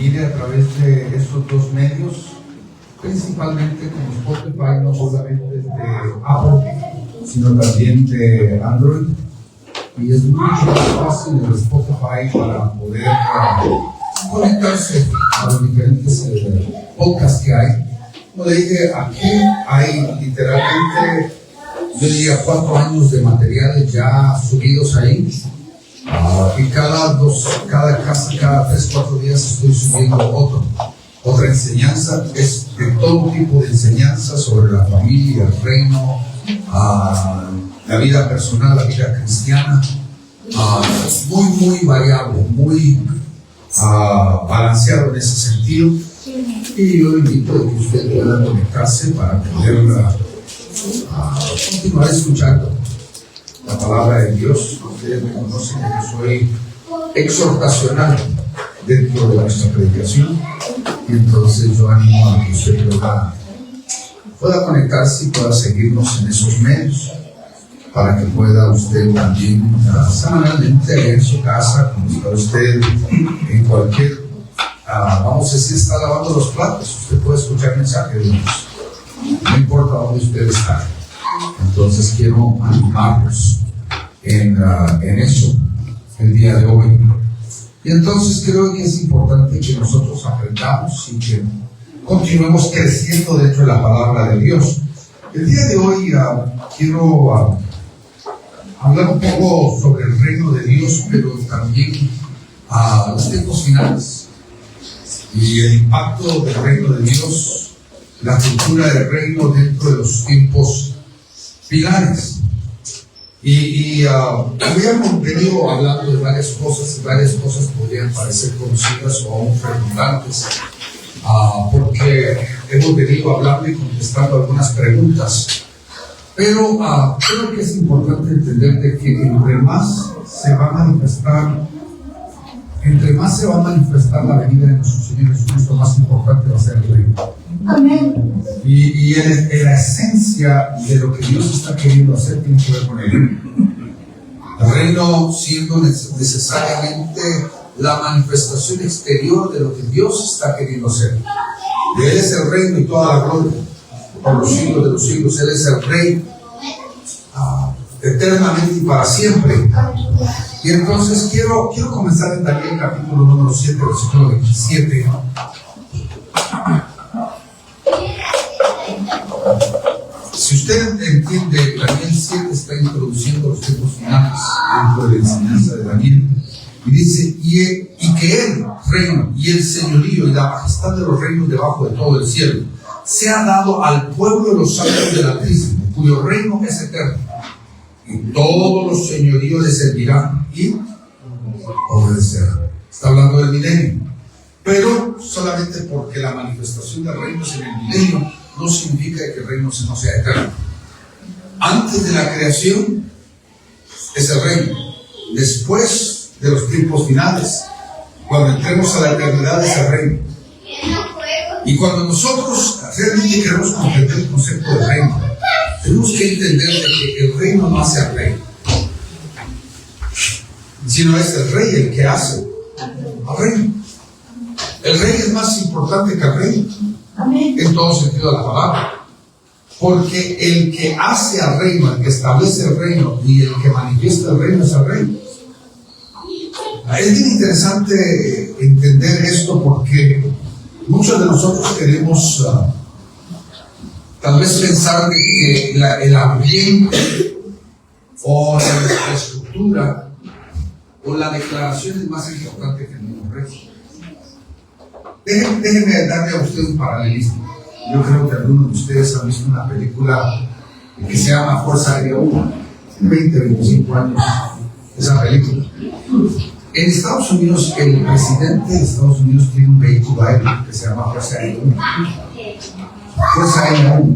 mire a través de estos dos medios, principalmente como Spotify, no solamente de Apple, sino también de Android. Y es mucho más fácil el Spotify para poder conectarse a los diferentes podcasts que hay. Como le dije, aquí hay literalmente, yo diría, 4 años de materiales ya subidos ahí. Y cada 3-4 días estoy subiendo otra enseñanza. Es de todo tipo de enseñanza sobre la familia, el reino, la vida personal, la vida cristiana. Muy variable, muy balanceado en ese sentido. Y yo invito a que usted pueda conectarse para poder continuar escuchando la palabra de Dios. Ustedes me conocen que yo soy exhortacional dentro de nuestra predicación, y entonces yo animo a que usted pueda conectarse y pueda seguirnos en esos medios, para que pueda usted también semanalmente en su casa, como está usted en cualquier, vamos a decir, está lavando los platos, usted puede escuchar mensajes de Dios, no importa dónde usted está. Entonces quiero animarlos en eso el día de hoy. Y entonces creo que es importante que nosotros aprendamos y que continuemos creciendo dentro de la palabra de Dios. El día de hoy quiero hablar un poco sobre el reino de Dios, pero también los tiempos finales y el impacto del reino de Dios, la cultura del reino dentro de los tiempos finales. Y habíamos venido hablando de varias cosas, y varias cosas podrían parecer conocidas o aún redundantes, porque hemos venido hablando y contestando algunas preguntas. Pero creo que es importante entender de que entre más se va a manifestar la venida de nuestro Señor Jesucristo, más importante va a ser el reino. Amén. Y en la esencia de lo que Dios está queriendo hacer tiene que ver con el reino. El reino siendo necesariamente la manifestación exterior de lo que Dios está queriendo hacer. De Él es el reino y toda la gloria por los siglos de los siglos. Él es el Rey eternamente y para siempre. Y entonces quiero comenzar en Daniel capítulo número 7, versículo 27. Si usted entiende, Daniel 7 está introduciendo los tiempos finales dentro de la enseñanza de Daniel. Y dice, y que el reino y el señorío y la majestad de los reinos debajo de todo el cielo se ha dado al pueblo de los santos del Altísimo, cuyo reino es eterno. Y todos los señoríos le servirán y obedecerán. Está hablando del milenio. Pero solamente porque la manifestación del reino es en el milenio, no significa que el reino no sea eterno. Antes de la creación es el reino. Después de los tiempos finales, cuando entremos a la eternidad, es el reino. Y cuando nosotros realmente queremos comprender el concepto del reino, tenemos que entender de que el reino no hace al rey, sino es el rey el que hace al reino. El rey es más importante que el reino, en todo sentido de la palabra, porque el que hace al reino, el que establece el reino y el que manifiesta el reino es el rey. Es bien interesante entender esto, porque muchos de nosotros queremos tal vez pensar que el ambiente o la estructura o la declaración es más importante que el mismo rey. Déjenme darle a usted un paralelismo. Yo creo que algunos de ustedes han visto una película que se llama Fuerza Aérea 1, 20-25 años, esa película. En Estados Unidos, el presidente de Estados Unidos tiene un vehículo aéreo que se llama Fuerza Aérea 1. Fuerza Aérea 1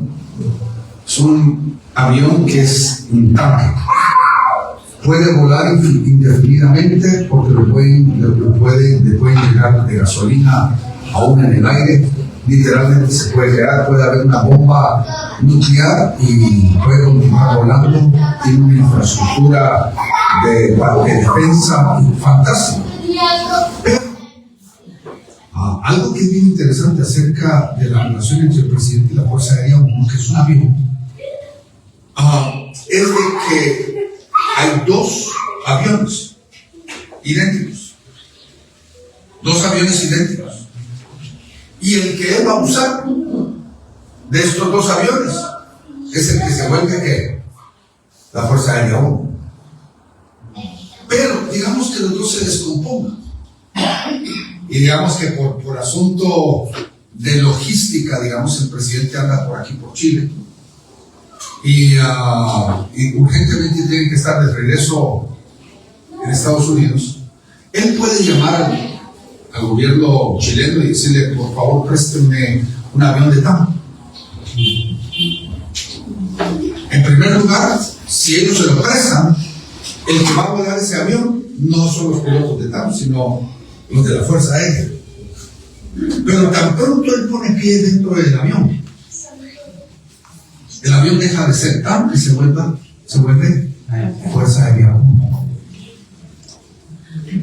es un avión que es un tanque. Puede volar indefinidamente porque le pueden llenar de gasolina aún en el aire. Literalmente se puede crear, puede haber una bomba nuclear y puede continuar volando. Tiene una infraestructura de defensa fantástica. Pero algo que es bien interesante acerca de la relación entre el presidente y la Fuerza Aérea 1, que es un avión, es de que hay dos aviones idénticos. Dos aviones idénticos. Y el que él va a usar de estos dos aviones es el que se vuelve que la Fuerza Aérea 1. Pero digamos que los dos se descompongan. Y digamos que por asunto de logística, digamos, el presidente anda por aquí, por Chile, y urgentemente tiene que estar de regreso en Estados Unidos. Él puede llamar al gobierno chileno y decirle: por favor, préstenme un avión de TAM. En primer lugar, si ellos se lo prestan, el que va a volar ese avión no son los pilotos de TAM, sino los de la Fuerza Aérea. Pero tan pronto él pone pie dentro del avión, el avión deja de ser TAM y se vuelve Fuerza Aérea 1.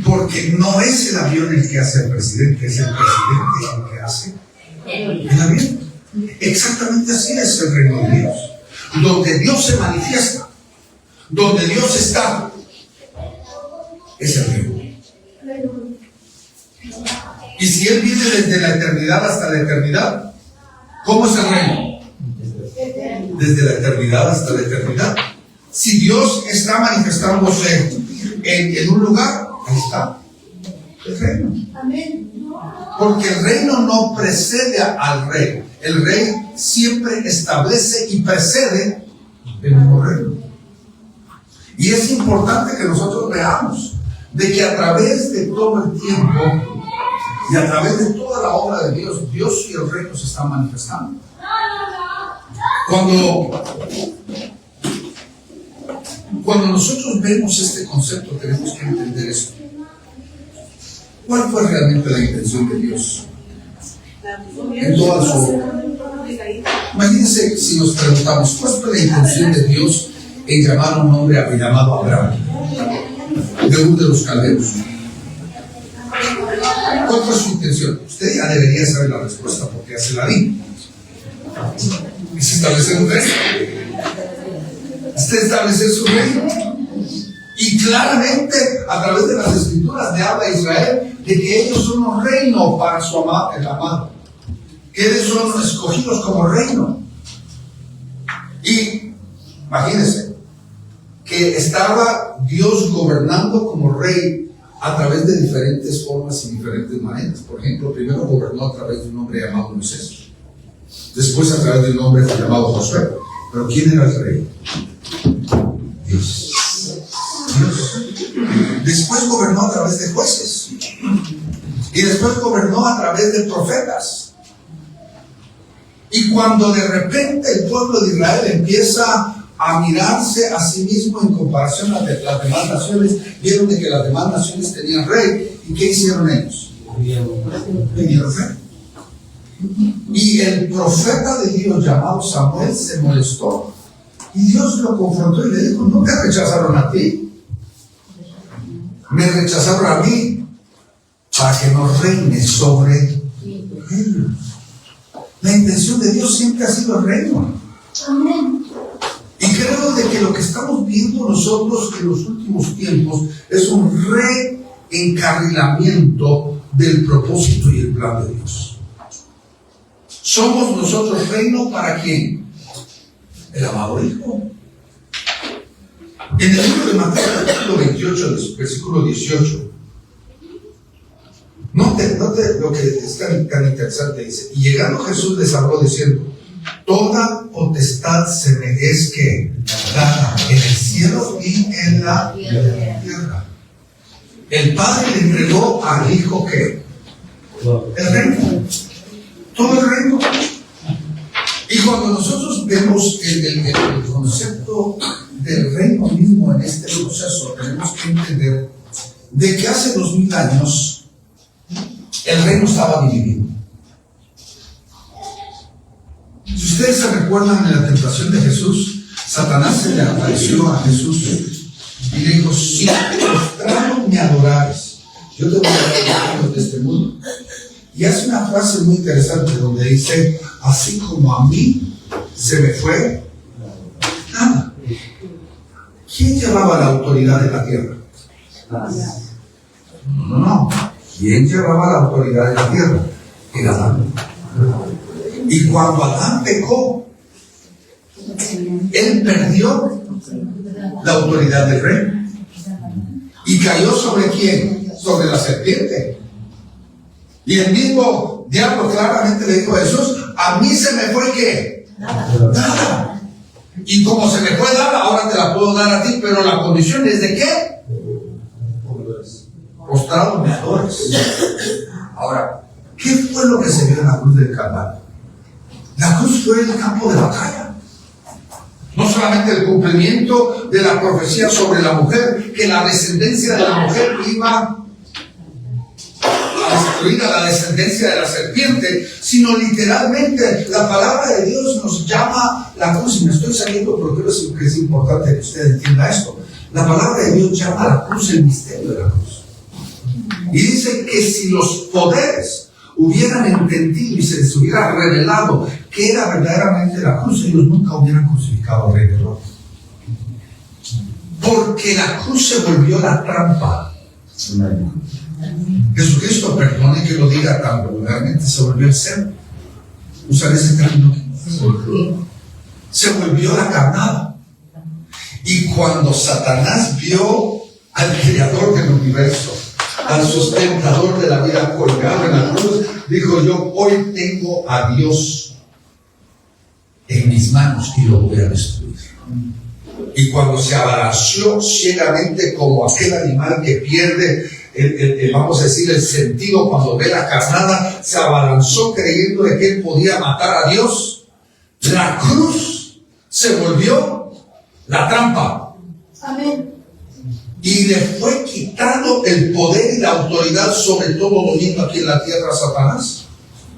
Porque no es el avión el que hace el presidente, es el presidente el que hace el avión. Exactamente así es el reino de Dios. Donde Dios se manifiesta, donde Dios está, es el reino. Y si Él viene desde la eternidad hasta la eternidad, ¿cómo es el reino? Desde la eternidad hasta la eternidad. Si Dios está manifestándose en un lugar, ahí está el reino. Porque el reino no precede al rey. El rey siempre establece y precede el mismo reino. Y es importante que nosotros veamos de que a través de todo el tiempo y a través de toda la obra de Dios, Dios y el reino se están manifestando. Cuando nosotros vemos este concepto, tenemos que entender esto. ¿Cuál fue realmente la intención de Dios en toda su obra? Imagínense si nos preguntamos: ¿cuál fue la intención de Dios en llamar a un hombre llamado Abraham, de Ur de los Caldeos? ¿Cuál fue su intención? Usted ya debería saber la respuesta, porque hace la di. Es establecer un reino. Establecer su reino. Y claramente, a través de las escrituras, le habla a Israel de que ellos son un reino para su el amado. Que ellos son escogidos como reino. Y imagínense que estaba Dios gobernando como rey a través de diferentes formas y diferentes maneras. Por ejemplo, primero gobernó a través de un hombre llamado Moisés. Después a través de un hombre llamado Josué. Pero ¿quién era el rey? Dios. Después gobernó a través de jueces. Y después gobernó a través de profetas. Y cuando de repente el pueblo de Israel empieza a mirarse a sí mismo en comparación a las demás naciones, vieron de que las demás naciones tenían rey. ¿Y qué hicieron ellos? Tenían rey. Y el profeta de Dios llamado Samuel se molestó. Y Dios lo confrontó y le dijo: no te rechazaron a ti, me rechazaron a mí para que no reine sobre él. La intención de Dios siempre ha sido el reino. Amén. Y creo de que lo que estamos viendo nosotros en los últimos tiempos es un reencarrilamiento del propósito y el plan de Dios. ¿Somos nosotros reino para quién? El amado Hijo. En el libro de Mateo, capítulo 28, versículo 18, note lo que es tan interesante. Dice: y llegando Jesús les habló diciendo: toda potestad se me es que dada en el cielo y en la tierra. El Padre le entregó al Hijo que el reino, todo el reino. Y cuando nosotros vemos el concepto del reino mismo en este proceso, tenemos que entender de que hace 2000 años el reino estaba dividido. Si ustedes se recuerdan de la tentación de Jesús, Satanás se le apareció a Jesús y le dijo: si postrado me adorares, yo te voy a dar los reinos de este mundo. Y hace una frase muy interesante donde dice, así como a mí se me fue nada. ¿Quién llevaba la autoridad de la tierra? No. ¿Quién llevaba la autoridad de la tierra? Era Adán. Y cuando Adán pecó, él perdió la autoridad del rey. ¿Y cayó sobre quién? Sobre la serpiente. Y el mismo diablo claramente le dijo a Jesús, a mí se me fue ¿qué? Nada. Y como se me fue dada, ahora te la puedo dar a ti, pero la condición es de ¿qué? Postrado me adores. Ahora, ¿qué fue lo que se vio en la cruz del Calvario? La cruz fue el campo de batalla. No solamente el cumplimiento de la profecía sobre la mujer, que la descendencia de la mujer iba a destruir a la descendencia de la serpiente, sino literalmente la palabra de Dios nos llama la cruz. Y me estoy saliendo, pero creo que es importante que usted entienda esto. La palabra de Dios llama a la cruz el misterio de la cruz. Y dice que si los poderes hubieran entendido y se les hubiera revelado que era verdaderamente la cruz, ellos nunca hubieran crucificado al Rey de Roma. Porque la cruz se volvió la trampa. Jesucristo, perdone que lo diga tan vulgarmente, se volvió el cerdo. ¿Usar ese término? Se volvió la carnada. Y cuando Satanás vio al creador del universo, al sustentador de la vida colgado en la cruz, dijo, yo hoy tengo a Dios en mis manos y lo voy a destruir. Y cuando se abalanzó ciegamente como aquel animal que pierde vamos a decir el sentido cuando ve la carnada, se abalanzó creyendo de que él podía matar a Dios, la cruz se volvió la trampa. Amén. Y le fue quitando el poder y la autoridad sobre todo dominio aquí en la tierra a Satanás,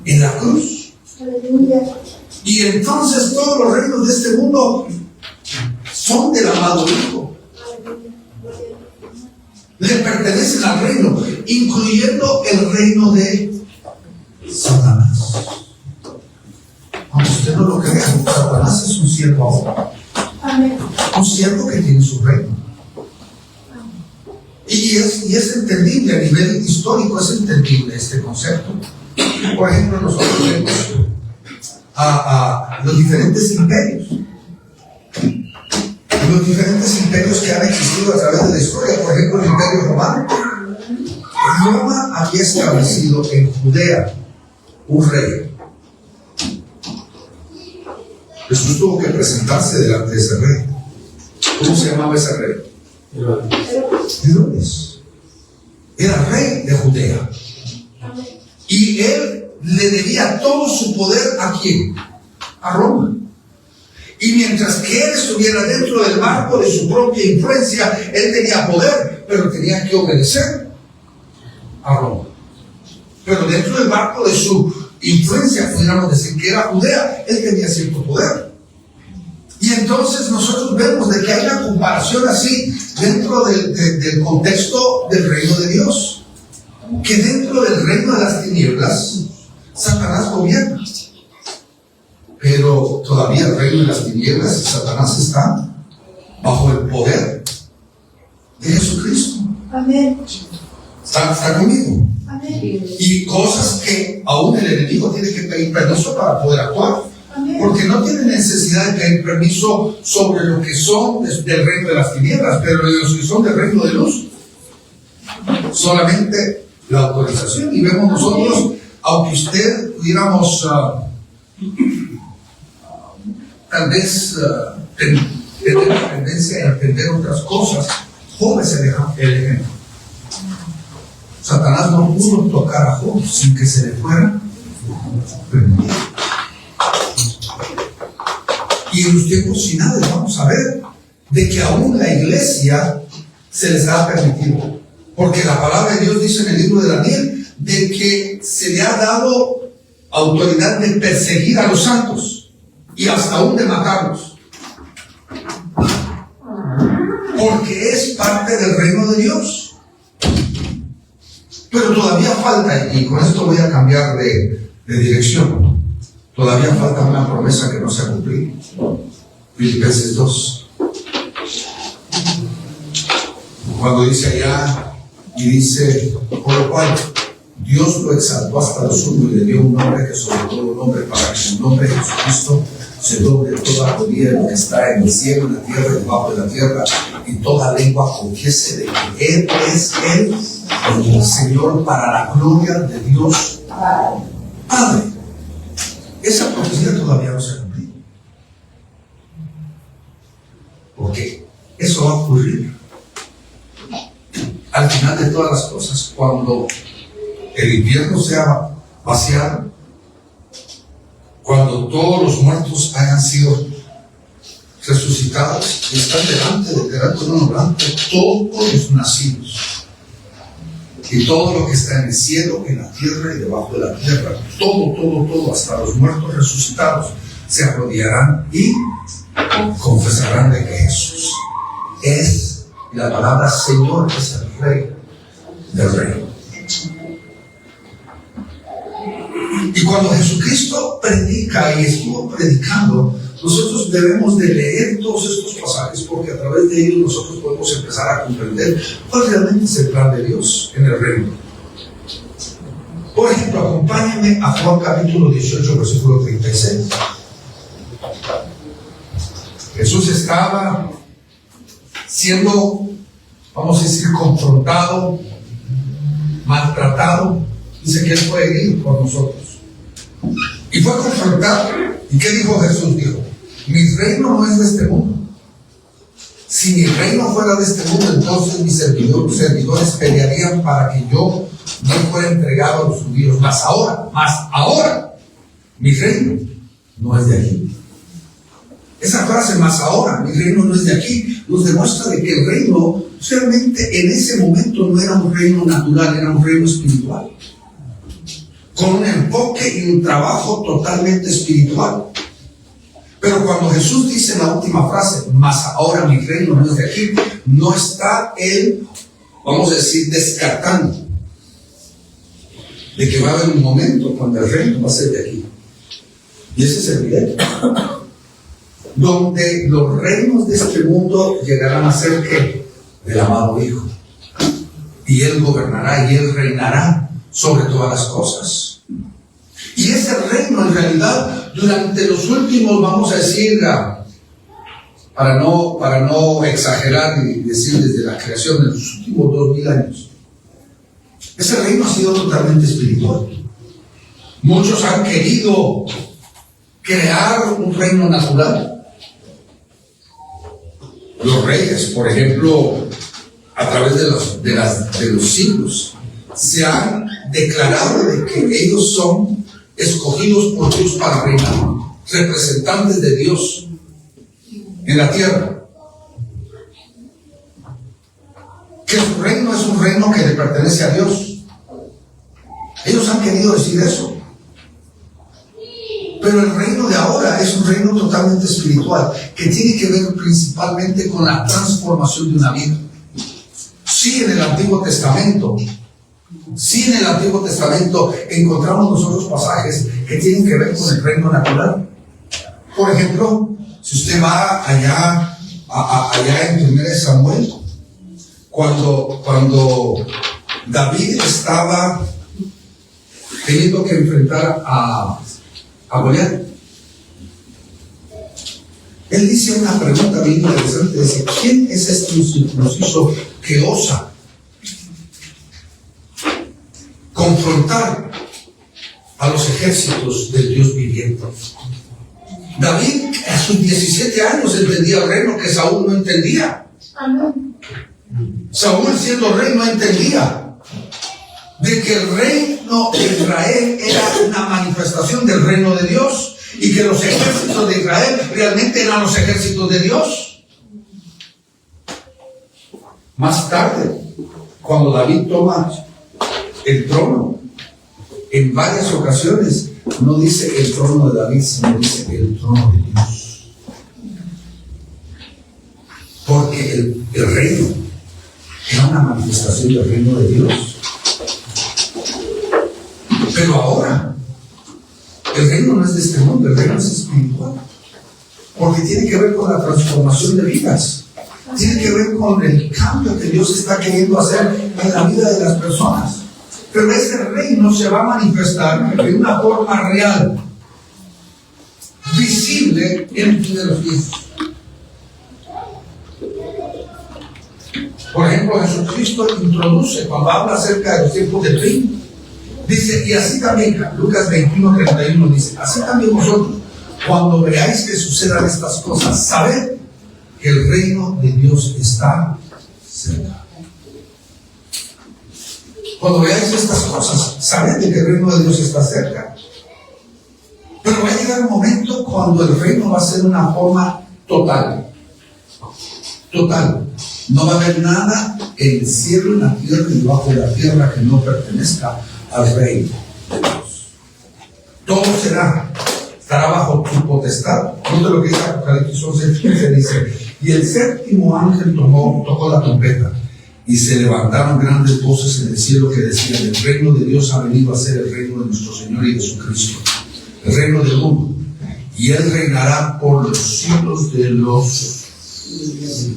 en la cruz. Aleluya. Y entonces todos los reinos de este mundo son del amado Hijo. Le pertenecen al reino, incluyendo el reino de Satanás. Aunque usted no lo crea, Satanás es un siervo ahora. Amén. Un siervo que tiene su reino. Y es entendible, a nivel histórico es entendible este concepto. Por ejemplo, nosotros vemos a los diferentes imperios. Los diferentes imperios que han existido a través de la historia. Por ejemplo, el Imperio Romano. Roma había establecido en Judea un rey. Jesús tuvo que presentarse delante de ese rey. ¿Cómo se llamaba ese rey? Herodes. Era rey de Judea. Y él le debía todo su poder ¿a quién? A Roma. Y mientras que él estuviera dentro del marco de su propia influencia, él tenía poder, pero tenía que obedecer a Roma. Pero dentro del marco de su influencia, pudiéramos decir que era Judea, él tenía cierto poder. Y entonces nosotros vemos de que hay una comparación así dentro del contexto del reino de Dios. Que dentro del reino de las tinieblas, Satanás gobierna. Pero todavía el reino de las tinieblas y Satanás está bajo el poder de Jesucristo. Amén. ¿Está conmigo? Amén. Y cosas que aún el enemigo tiene que pedir permiso para poder actuar. Amén. Porque no tiene necesidad de pedir permiso sobre lo que son del reino de las tinieblas, pero de los que son del reino de luz. Solamente la autorización. Y vemos nosotros, aunque usted pudiéramos tal vez tener la tendencia a entender otras cosas, Job es el ejemplo. Satanás no pudo tocar a Job sin que se le fuera permitido. Y en los tiempos finales vamos a ver de que aún la iglesia se les ha permitido. Porque la palabra de Dios dice en el libro de Daniel de que se le ha dado autoridad de perseguir a los santos y hasta aún de matarlos. Porque es parte del reino de Dios. Pero todavía todavía falta, y con esto voy a cambiar de dirección, todavía falta una promesa que no se ha cumplido. Filipenses 2. Cuando dice allá, y dice, por lo cual Dios lo exaltó hasta lo sumo y le dio un nombre que sobre todo nombre, para que en el nombre de Jesucristo se doble toda rodilla de lo que está en el cielo, en la tierra y debajo de la tierra, y toda lengua confiese de que Él es el Señor, para la gloria de Dios Padre. Esa profecía todavía no se ha cumplido. Porque eso va a ocurrir al final de todas las cosas, cuando el infierno sea vaciado, cuando todos los muertos hayan sido resucitados y están delante todos los nacidos y todo lo que está en el cielo, en la tierra y debajo de la tierra, todo, hasta los muertos resucitados, se arrodillarán y confesarán de que Jesús es, la palabra Señor es el Rey del reino. Y cuando Jesucristo predica y estuvo predicando, nosotros debemos de leer todos estos pasajes, porque a través de ellos nosotros podemos empezar a comprender cuál realmente es el plan de Dios en el reino. Por ejemplo, acompáñenme a Juan capítulo 18, versículo 36. Jesús estaba siendo, vamos a decir, confrontado, maltratado. Dice que Él fue herido por nosotros. Y fue confrontado. ¿Y qué dijo Jesús? Dijo, mi reino no es de este mundo. Si mi reino fuera de este mundo, entonces mis servidores pelearían para que yo no fuera entregado a los judíos. Mas ahora, mi reino no es de aquí. Esa frase, más ahora, mi reino no es de aquí, nos demuestra de que el reino realmente en ese momento no era un reino natural, era un reino espiritual, con un enfoque y un trabajo totalmente espiritual. Pero cuando Jesús dice la última frase, más ahora mi reino no es de aquí, no está Él, vamos a decir, descartando de que va a haber un momento cuando el reino va a ser de aquí. Y ese es el milenio, donde los reinos de este mundo llegarán a ser ¿qué? Del amado Hijo. Y Él gobernará y Él reinará sobre todas las cosas. Y ese reino en realidad durante los últimos, vamos a decir, para no exagerar y decir desde la creación de los últimos 2000 años, ese reino ha sido totalmente espiritual. Muchos han querido crear un reino natural. Los reyes, por ejemplo, a través de los siglos, se han declarado de que ellos son escogidos por Dios para reinar, representantes de Dios en la tierra. Que su reino es un reino que le pertenece a Dios. Ellos han querido decir eso. Pero el reino de ahora es un reino totalmente espiritual, que tiene que ver principalmente con la transformación de una vida. Sí, en el Antiguo Testamento encontramos nosotros pasajes que tienen que ver con el reino natural. Por ejemplo, si usted va allá en 1 Samuel, cuando David estaba teniendo que enfrentar a Goliat, él dice una pregunta bien interesante, dice, ¿quién es este incircunciso que osa confrontar a los ejércitos del Dios viviente? David a sus 17 años entendía el reino que Saúl no entendía. Saúl, siendo rey, no entendía de que el reino de Israel era una manifestación del reino de Dios y que los ejércitos de Israel realmente eran los ejércitos de Dios. Más tarde, cuando David toma el trono, en varias ocasiones no dice el trono de David, sino dice el trono de Dios, porque el reino era una manifestación del reino de Dios. Pero ahora, el reino no es de este mundo, el reino es espiritual. Porque tiene que ver con la transformación de vidas. Tiene que ver con el cambio que Dios está queriendo hacer en la vida de las personas. Pero ese reino se va a manifestar de una forma real, visible en el fin de los tiempos. Por ejemplo, Jesucristo introduce, cuando habla acerca de los tiempos del reino, dice, y así también, Lucas 21:31 dice, así también vosotros, cuando veáis que sucedan estas cosas, sabed que el reino de Dios está cerca. Cuando veáis estas cosas, sabed que el reino de Dios está cerca. Pero va a llegar un momento cuando el reino va a ser una forma total. Total. No va a haber nada en el cielo, en la tierra y debajo de la tierra que no pertenezca al reino de Dios. Todo estará bajo tu potestad. Note lo que dice Apocalipsis 11:15, dice, y el séptimo ángel tocó la trompeta, y se levantaron grandes voces en el cielo que decían, el reino de Dios ha venido a ser el reino de nuestro Señor y de su Cristo, el reino del mundo, y Él reinará por los siglos de los siglos.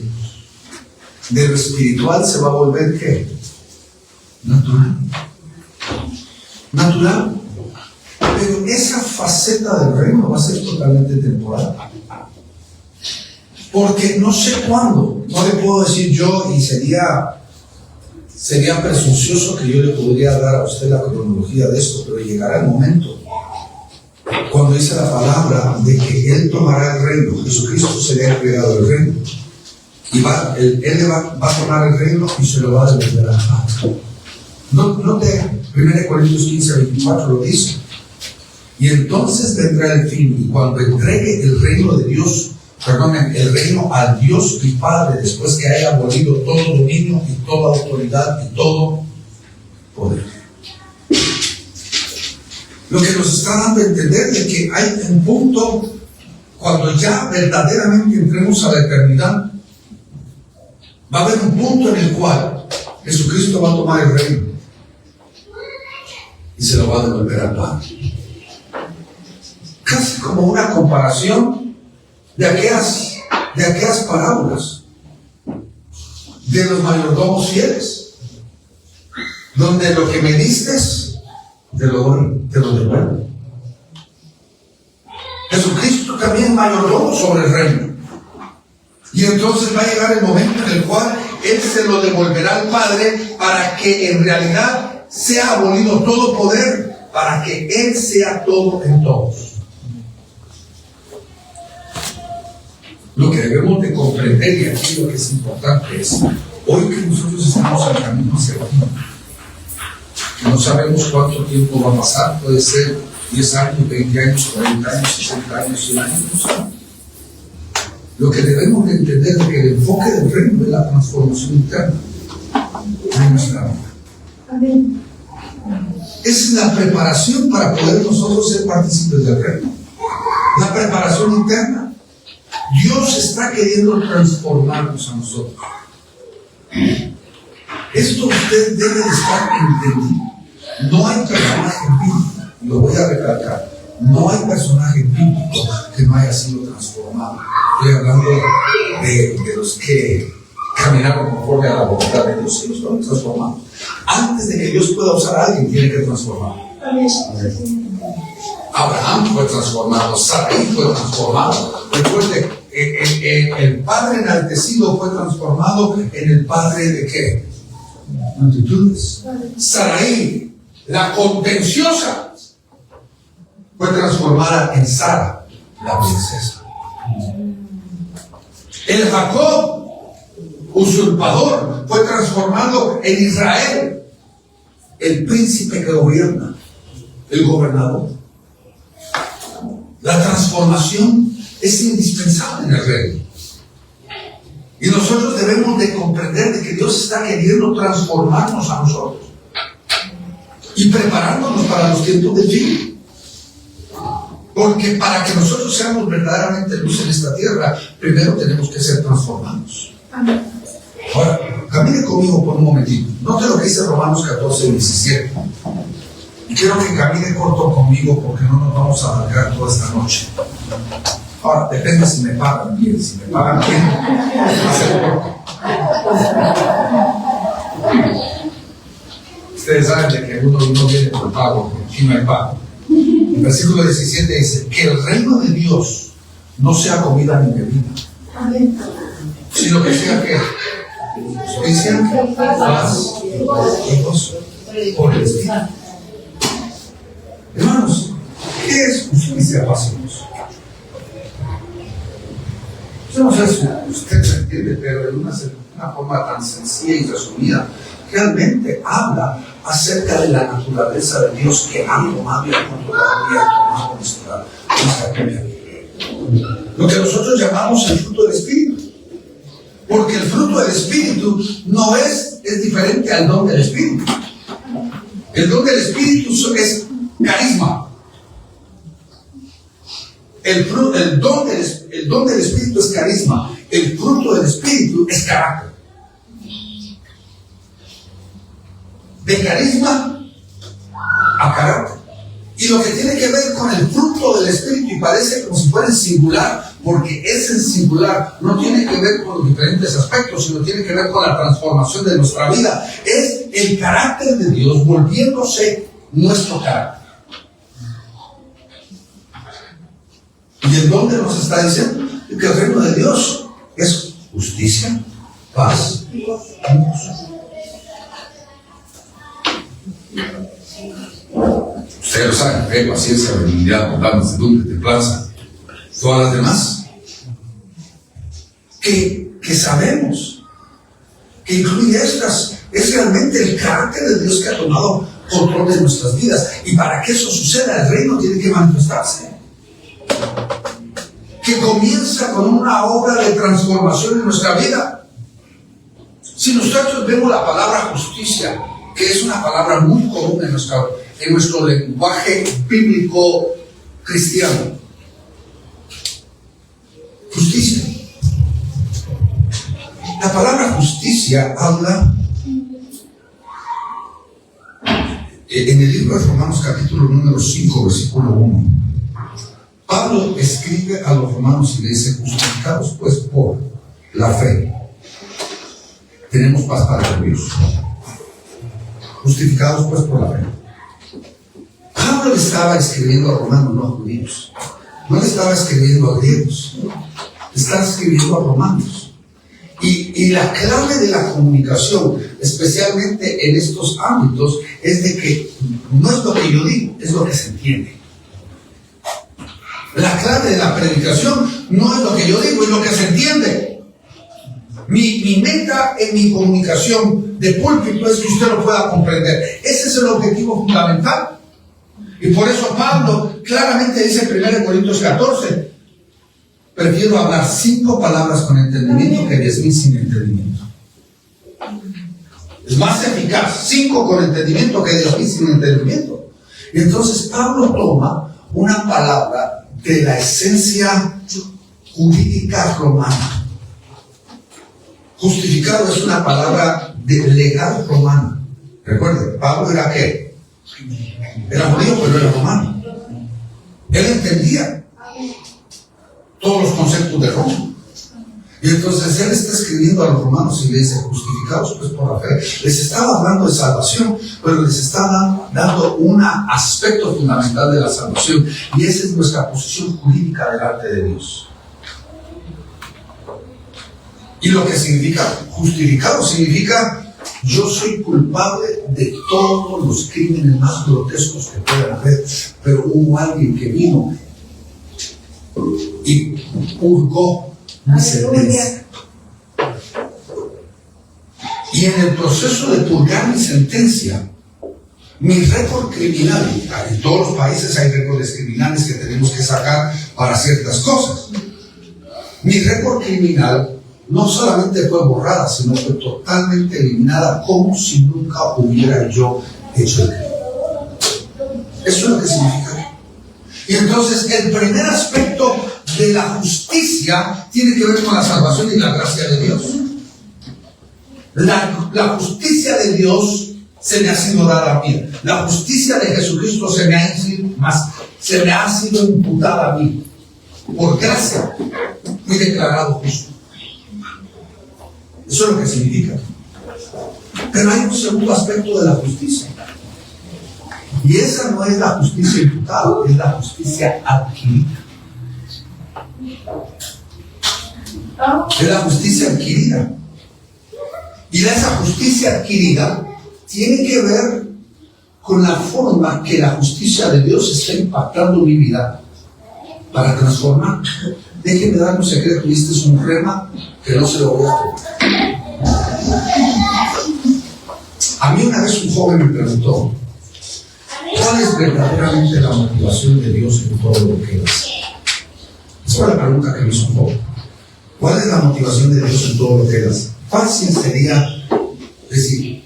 De lo espiritual se va a volver, ¿qué? Natural. Natural. Pero esa faceta del reino va a ser totalmente temporal. Porque no sé cuándo, no le puedo decir yo, y sería presuncioso que yo le podría dar a usted la cronología de esto, pero llegará el momento cuando dice la palabra de que Él tomará el reino. Jesucristo se le ha entregado el reino, y Él va a tomar el reino y se lo va a devolver al Padre. No de 1 Corintios 15:24 lo dice. Y entonces vendrá el fin, y cuando entregue el reino de Dios, el reino al Dios y Padre, después que haya abolido todo dominio y toda autoridad y todo poder. Lo que nos está dando a entender es que hay un punto, cuando ya verdaderamente entremos a la eternidad, va a haber un punto en el cual Jesucristo va a tomar el reino y se lo va a devolver al Padre. Casi como una comparación de aquellas parábolas de los mayordomos fieles, donde lo que me diste te lo devuelvo. Jesucristo también es mayordomo sobre el reino, y entonces va a llegar el momento en el cual Él se lo devolverá al Padre, para que en realidad sea abolido todo poder, para que Él sea todo en todos. Lo que debemos de comprender, y aquí lo que es importante es, hoy que nosotros estamos al camino hacia el fin, que no sabemos cuánto tiempo va a pasar, puede ser 10 años, 20 años, 40 años, 60 años, 100 años, no sabemos. Lo que debemos de entender es que el enfoque del reino es la transformación interna de nuestra vida. Amén. Es la preparación para poder nosotros ser partícipes del reino. La preparación interna. Dios está queriendo transformarnos a nosotros. Esto usted debe de estar entendido. No hay personaje bíblico, lo voy a recalcar, no hay personaje bíblico que no haya sido transformado. Estoy hablando de los que caminaron conforme a la voluntad de Dios, y los fueron transformados. Antes de que Dios pueda usar a alguien, tiene que transformarlo. Abraham fue transformado, Sarai fue transformado. Recuerde, el padre enaltecido fue transformado en el padre de ¿qué? Multitudes. Sarai, la contenciosa, fue transformada en Sara, la princesa. El Jacob, usurpador, fue transformado en Israel, el príncipe que gobierna, el gobernador. La transformación es indispensable en el reino. Y nosotros debemos de comprender de que Dios está queriendo transformarnos a nosotros y preparándonos para los tiempos del fin. Porque para que nosotros seamos verdaderamente luz en esta tierra, primero tenemos que ser transformados. Ahora, camine conmigo por un momentito. Note lo que dice Romanos 14:17. Quiero que camine corto conmigo porque no nos vamos a alargar toda esta noche. Ahora, depende si me pagan bien. Si me pagan bien, va a ser corto. Ustedes saben de que uno viene por pago, aquí no hay pago. El versículo 17 dice que el reino de Dios no sea comida ni bebida, Amén. sino que sea que justicia, paz y gozo por el Espíritu. Hermanos, ¿qué es justicia, paz y gozo? Yo no sé si usted se entiende, pero de una forma tan sencilla y resumida, realmente habla acerca de la naturaleza de Dios que ha tomado y ha controlado y ha tomado nuestra propia vida. Lo que nosotros llamamos el fruto del Espíritu. Porque el fruto del Espíritu no es diferente al don del Espíritu. El don del Espíritu es carisma. El don del Espíritu es carisma. El fruto del Espíritu es carácter. De carisma a carácter. Y lo que tiene que ver con el fruto del Espíritu, y parece como si fuera en singular, porque es en singular, no tiene que ver con los diferentes aspectos, sino tiene que ver con la transformación de nuestra vida. Es el carácter de Dios volviéndose nuestro carácter. ¿Y en dónde nos está diciendo? Que el reino de Dios es justicia, paz y gozo. Ustedes lo saben, fe, paciencia, benignidad, bondad, mansedumbre, templanza, todas las demás. Que sabemos que incluye estas. Es realmente el carácter de Dios que ha tomado control de nuestras vidas. Y para que eso suceda, el reino tiene que manifestarse. Que comienza con una obra de transformación en nuestra vida. Si nosotros vemos la palabra justicia, que es una palabra muy común en nuestro lenguaje bíblico cristiano. Justicia. La palabra justicia habla en el libro de Romanos capítulo número 5, versículo 1. Pablo escribe a los romanos y le dice: justificados pues por la fe, tenemos paz para con Dios. Justificados pues por la fe. Pablo le estaba escribiendo a romanos, no a judíos. No le estaba escribiendo a griegos. Le estaba escribiendo a romanos. Y la clave de la comunicación, especialmente en estos ámbitos, es de que no es lo que yo digo, es lo que se entiende. La clave de la predicación no es lo que yo digo, es lo que se entiende. Mi meta en mi comunicación de púlpito es que usted lo pueda comprender. Ese es el objetivo fundamental. Y por eso Pablo claramente dice en 1 Corintios 14: prefiero hablar 5 palabras con entendimiento que 10,000 sin entendimiento. Es más eficaz 5 con entendimiento que 10,000 sin entendimiento. Y entonces Pablo toma una palabra de la esencia jurídica romana. Justificado es una palabra legal romana. Recuerden, Pablo era ¿qué? Era judío, pero era romano. Él entendía todos los conceptos de Roma. Y entonces él está escribiendo a los romanos y le dice: justificados pues por la fe. Les estaba hablando de salvación, pero les está dando un aspecto fundamental de la salvación, y esa es nuestra posición jurídica delante de Dios. Y lo que significa justificado significa: yo soy culpable de todos los crímenes más grotescos que puedan haber, pero hubo alguien que vino y purgó mi sentencia. Y en el proceso de purgar mi sentencia, mi récord criminal, en todos los países hay récords criminales que tenemos que sacar para ciertas cosas. Mi récord criminal no solamente fue borrada, sino fue totalmente eliminada, como si nunca hubiera yo hecho el crimen. Eso es lo que significa. Y entonces el primer aspecto de la justicia tiene que ver con la salvación y la gracia de Dios. La justicia de Dios se me ha sido dada a mí. La justicia de Jesucristo se me ha sido imputada a mí. Por gracia fui declarado justo. Eso es lo que significa. Pero hay un segundo aspecto de la justicia. Y esa no es la justicia imputada, es la justicia adquirida. Es la justicia adquirida. Y esa justicia adquirida tiene que ver con la forma que la justicia de Dios está impactando mi vida para transformar. Déjenme dar un secreto, y este es un rema que no se lo voy a tocar. A mí una vez un joven me preguntó: ¿cuál es verdaderamente la motivación de Dios en todo lo que hace? Esa fue la pregunta que me hizo un joven. ¿Cuál es la motivación de Dios en todo lo que hace? Fácil sería decir: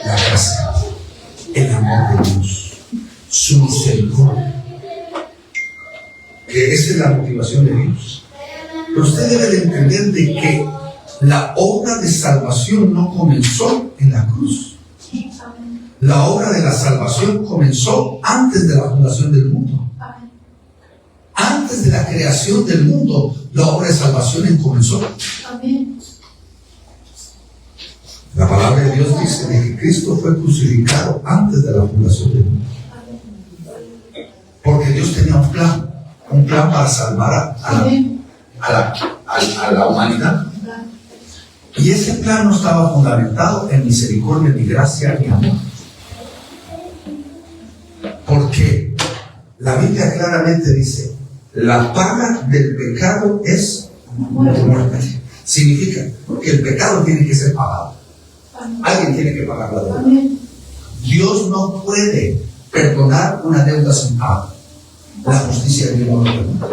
la gracia, el amor de Dios, su misericordia. Que esa es la motivación de Dios. Pero usted debe de entender de que la obra de salvación no comenzó en la cruz. La obra de la salvación comenzó antes de la fundación del mundo. Antes de la creación del mundo, la obra de salvación comenzó. La palabra de Dios dice de que Cristo fue crucificado antes de la fundación del mundo. Porque Dios tenía un plan para salvar a la humanidad. Y ese plan no estaba fundamentado en misericordia, ni gracia, ni amor. Porque la Biblia claramente dice: la paga del pecado es muerte. Significa que el pecado tiene que ser pagado. Alguien tiene que pagar la deuda. Dios no puede perdonar una deuda sin pago. La justicia de Dios no lo perdona.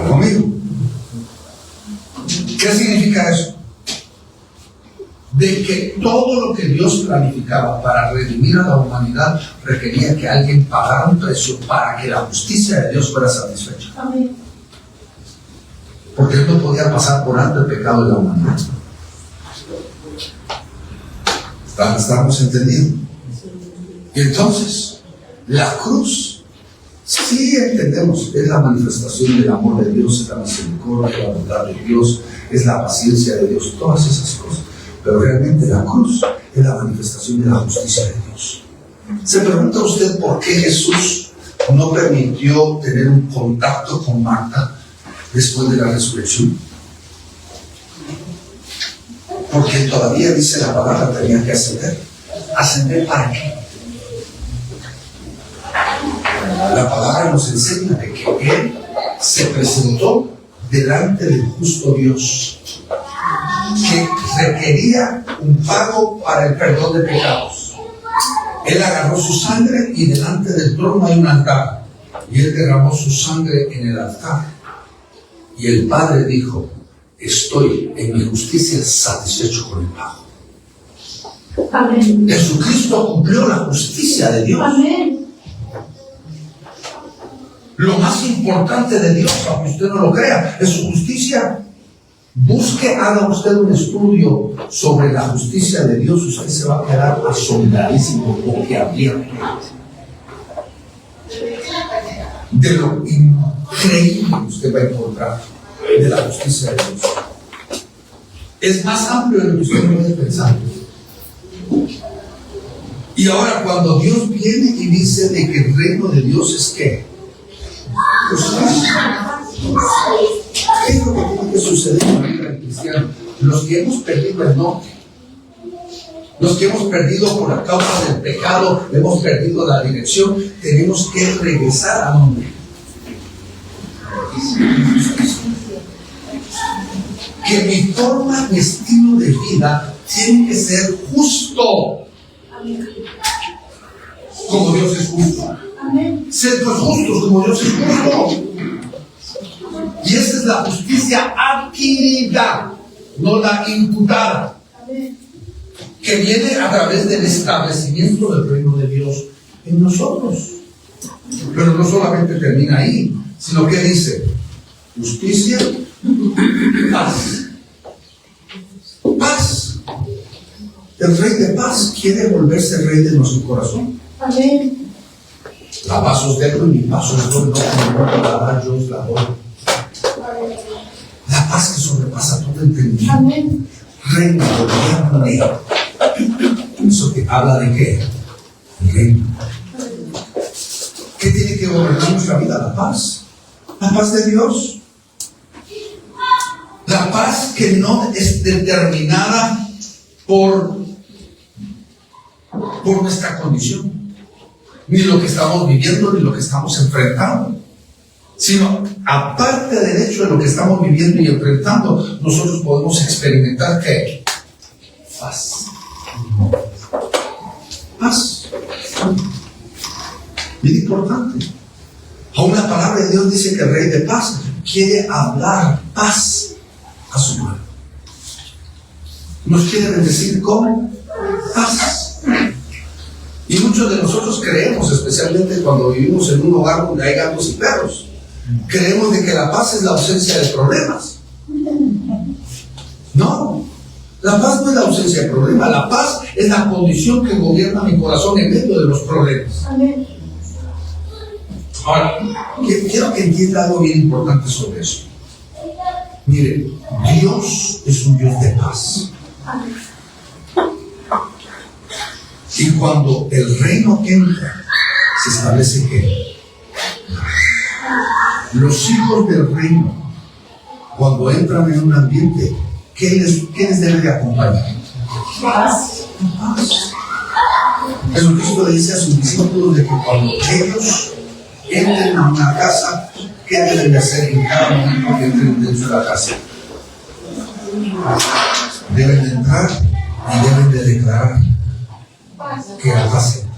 ¿Conmigo? ¿Qué significa eso? De que todo lo que Dios planificaba para redimir a la humanidad requería que alguien pagara un precio para que la justicia de Dios fuera satisfecha. Porque Él no podía pasar por alto el pecado de la humanidad. ¿Estamos entendiendo? Y entonces, la cruz, sí entendemos, es la manifestación del amor de Dios, es la misericordia, la bondad de Dios, es la paciencia de Dios, todas esas cosas. Pero realmente la cruz es la manifestación de la justicia de Dios. ¿Se pregunta usted por qué Jesús no permitió tener un contacto con Marta después de la resurrección? Porque todavía dice la palabra, tenía que ascender. ¿Ascender para qué? La palabra nos enseña de que Él se presentó delante del justo Dios, que requería un pago para el perdón de pecados. Él agarró su sangre y delante del trono hay un altar, y Él derramó su sangre en el altar. Y el Padre dijo: estoy en mi justicia satisfecho con el pago. Amén. Jesucristo cumplió la justicia de Dios. Amén. Lo más importante de Dios, aunque usted no lo crea, es su justicia. Haga usted un estudio sobre la justicia de Dios, usted se va a quedar asombradísimo, boquiabierto de lo increíble que usted va a encontrar de la justicia de Dios. Es más amplio de lo que usted puede pensar. Y ahora, cuando Dios viene y dice de que el reino de Dios es ¿qué? Justicia. ¿Qué es lo que tiene que suceder en la vida del cristiano? Los que hemos perdido el norte, los que hemos perdido por la causa del pecado, hemos perdido la dirección, tenemos que regresar a donde. Que mi forma, mi estilo de vida tiene que ser justo, como Dios es justo. Sed pues justos como Dios es justo. Y esa es la justicia adquirida, no la imputada, que viene a través del establecimiento del reino de Dios en nosotros. Pero no solamente termina ahí, sino que dice: justicia, paz. Paz. El Rey de paz quiere volverse Rey de nuestro corazón. Amén. La paz os dejo y mi paz os doy, no como la dar yo os la doy. La paz que sobrepasa todo entendimiento. Amén. Reino, gobierno. ¿Eso que habla de qué? El reino. ¿Qué tiene que gobernar nuestra vida? La paz. La paz de Dios. La paz que no es determinada por nuestra condición, ni lo que estamos viviendo, ni lo que estamos enfrentando, sino aparte del hecho de lo que estamos viviendo y enfrentando, nosotros podemos experimentar ¿qué? Paz. Paz. Bien importante. Aún la palabra de Dios dice que el Rey de paz quiere hablar paz a su pueblo. Nos quiere bendecir con paz. Y muchos de nosotros creemos, especialmente cuando vivimos en un hogar donde hay gatos y perros, creemos de que la paz es la ausencia de problemas. No, la paz no es la ausencia de problemas. La paz es la condición que gobierna mi corazón en medio de los problemas. Amén. Ahora, quiero que entienda algo bien importante sobre eso. Mire, Dios es un Dios de paz. Y cuando el reino entra, se establece que los hijos del reino, cuando entran en un ambiente, ¿qué les debe de acompañar? Paz. Paz. Jesucristo le dice a sus discípulos de que cuando ellos entren a una casa, ¿qué deben de hacer en cada momento que entren dentro de la casa? Deben de entrar y deben de declarar que la paz entra.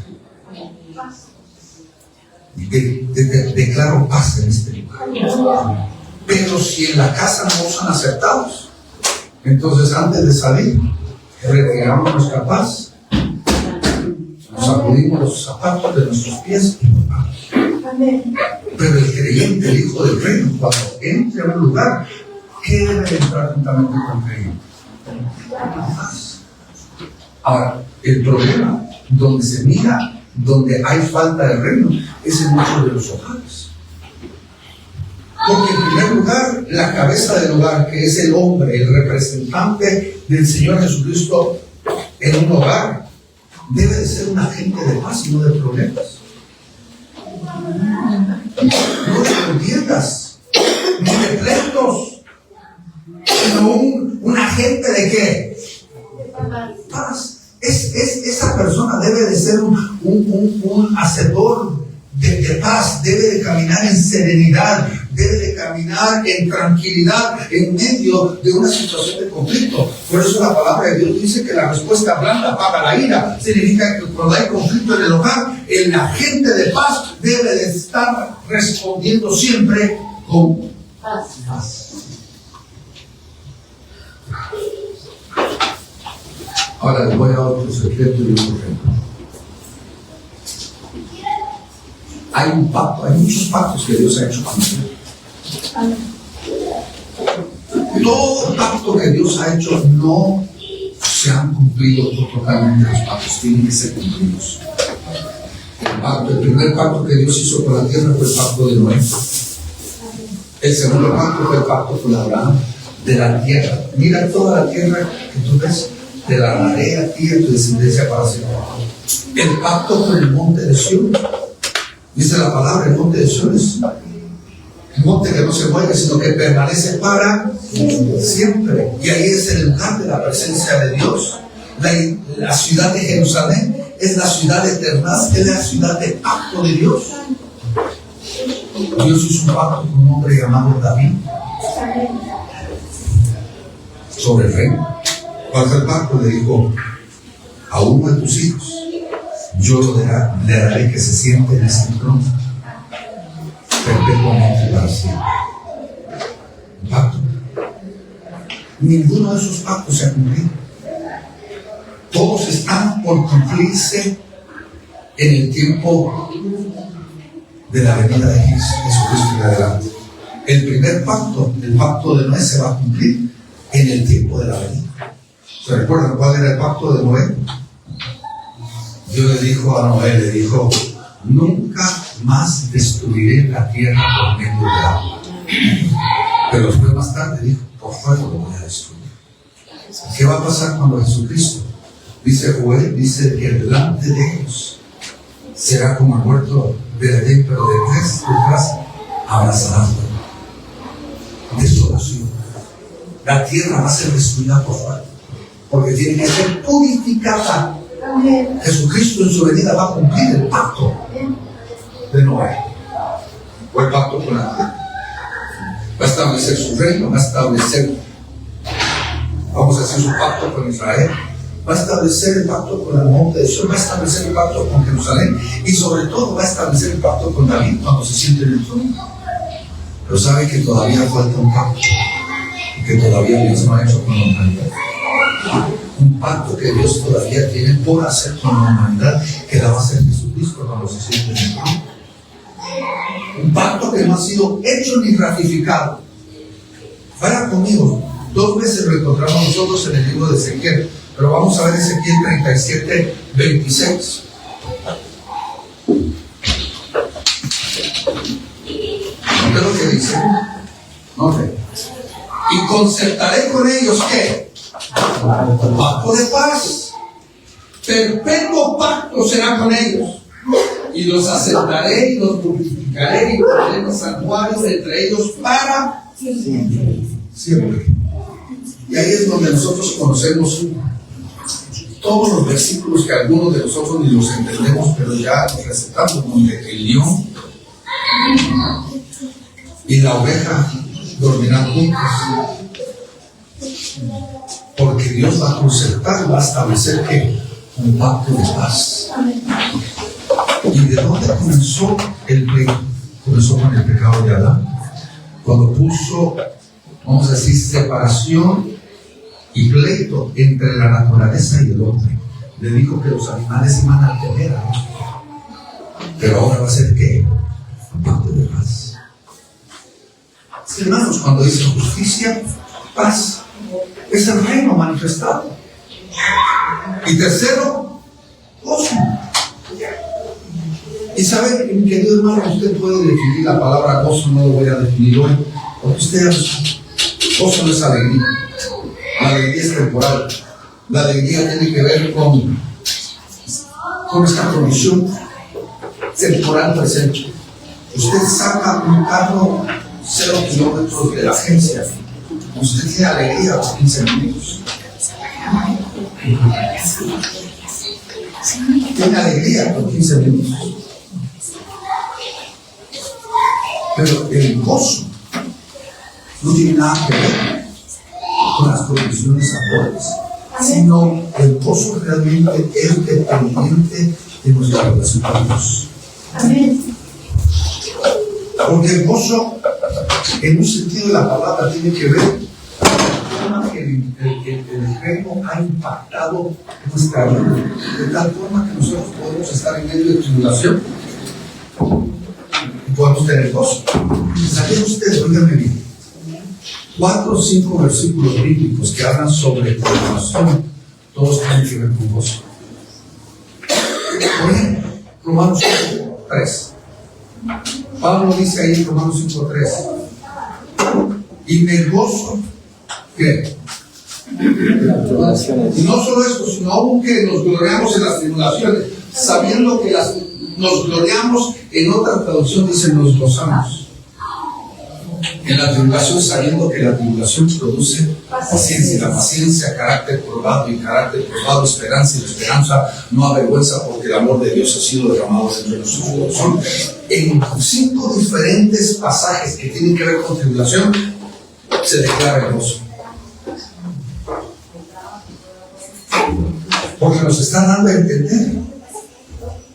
Declaro paz en este lugar. Pero si en la casa no son aceptados, entonces antes de salir, retiramos nuestra paz, nos sacudimos los zapatos de nuestros pies y nos vamos. Amén. Pero el creyente, el hijo del reino, cuando entre a un lugar, ¿qué debe entrar juntamente con el creyente? La paz. Ahora, el problema donde se mira, donde hay falta de reino, es en muchos de los hogares. Porque en primer lugar, la cabeza del hogar, que es el hombre, el representante del Señor Jesucristo en un hogar, debe de ser un agente de paz y no de problemas. No de contiendas, ni de pleitos, sino un agente de ¿qué? Paz. Esa persona debe de ser un hacedor de paz, debe de caminar en serenidad, debe de caminar en tranquilidad en medio de una situación de conflicto. Por eso la palabra de Dios dice que la respuesta blanda apaga la ira. Significa que cuando hay conflicto en el hogar, el agente de paz debe de estar respondiendo siempre con paz. Ahora les voy a dar otro secreto y otro ejemplo. Hay un pacto, hay muchos pactos que Dios ha hecho con nosotros. Todo pacto que Dios ha hecho no se han cumplido totalmente. Los pactos tienen que ser cumplidos. El primer pacto que Dios hizo con la tierra fue el pacto de Noé. El segundo pacto fue el pacto con Abraham de la tierra. Mira toda la tierra que tú ves, te la daré a ti y a tu descendencia para siempre. El pacto con el monte de Sión. Dice la palabra, el monte de Sión es un monte que no se mueve, sino que permanece para siempre. Y ahí es el lugar de la presencia de Dios. La ciudad de Jerusalén es la ciudad eterna, es la ciudad de pacto de Dios. Dios hizo un pacto con un hombre llamado David sobre el reino. ¿Cuál fue el pacto? Le dijo a uno de tus hijos, yo le daré que se siente en ese trono perpetuamente para siempre. Pacto. Ninguno de esos pactos se ha cumplido. Todos están por cumplirse en el tiempo de la venida de Jesucristo y adelante. El primer pacto, el pacto de Noé, se va a cumplir en el tiempo de la venida. ¿Se recuerdan cuál era el pacto de Noé? Dios le dijo a Noé, nunca más destruiré la tierra por medio de agua. Pero después más tarde dijo, por fuego lo voy a destruir. ¿Qué va a pasar cuando Jesucristo? Dice Joel, dice que delante de ellos será como el huerto de Edén, pero detrás abrazarás desolación. La tierra va a ser destruida por fuego, porque tiene que ser purificada. Amén. Jesucristo en su venida va a cumplir el pacto de Noé, o el pacto con la tierra. Va a establecer su reino, va a establecer, vamos a hacer su pacto con Israel, va a establecer el pacto con el monte de Sion, va a establecer el pacto con Jerusalén y sobre todo va a establecer el pacto con David cuando se siente en el trono. Pero sabe que todavía falta un pacto que todavía Dios no ha hecho con la humanidad. Un pacto que Dios todavía tiene por hacer con la humanidad, que la va a hacer Jesucristo cuando se siente en el trono. Un pacto que no ha sido hecho ni ratificado. Vaya conmigo, 2 veces lo encontramos nosotros en el libro de Ezequiel, pero vamos a ver Ezequiel 37, 26. ¿Qué es lo que dice? No sé. Y concertaré con ellos, ¿qué? Pacto de paz. Perpetuo pacto será con ellos. Y los aceptaré y los purificaré y pondré los santuarios entre ellos para siempre. Y ahí es donde nosotros conocemos todos los versículos que algunos de nosotros ni los entendemos, pero ya los recetamos, donde el león y la oveja dormirán juntos. Porque Dios va a concertar, va a establecer que un pacto de paz. ¿Y de dónde comenzó el pleito? Comenzó con el pecado de Adán, cuando puso, vamos a decir, separación y pleito entre la naturaleza y el hombre. Le dijo que los animales iban a temer a Dios. Pero ahora va a ser ¿qué? Un pacto de paz. Sí, hermanos, cuando dice justicia, paz, es el reino manifestado. Y tercero, gozo. Y sabe, mi querido hermano, usted puede definir la palabra gozo, no lo voy a definir hoy, porque usted, gozo no es alegría. La alegría es temporal. La alegría tiene que ver con esta condición temporal presente. Usted saca un carro 0 kilómetros de la agencia, usted tiene alegría a los 15 minutos. Tiene alegría por 15 minutos. Pero el gozo no tiene nada que ver con las condiciones actuales, sino el gozo realmente es dependiente de nuestra relación con Dios. Amén. Porque el gozo, en un sentido de la palabra, tiene que ver con la forma que el reino ha impactado nuestra vida, de tal forma que nosotros podemos estar en medio de tribulación y podemos tener gozo. ¿Saben ustedes? Óiganme bien. 4 o 5 versículos bíblicos que hablan sobre tribulación, todos tienen que ver con gozo. Por ejemplo, Romanos 3. Pablo dice ahí en Romanos 5:3, y me gozo que, y no solo esto, sino aún que nos gloriamos en las tribulaciones, sabiendo que nos gloriamos, en otra traducción dice nos gozamos en la tribulación, sabiendo que la tribulación produce paciencia, y la paciencia carácter probado, y carácter probado esperanza, y la esperanza no avergüenza, porque el amor de Dios ha sido derramado entre nosotros. Son en 5 diferentes pasajes que tienen que ver con tribulación se declara el gozo, porque nos está dando a entender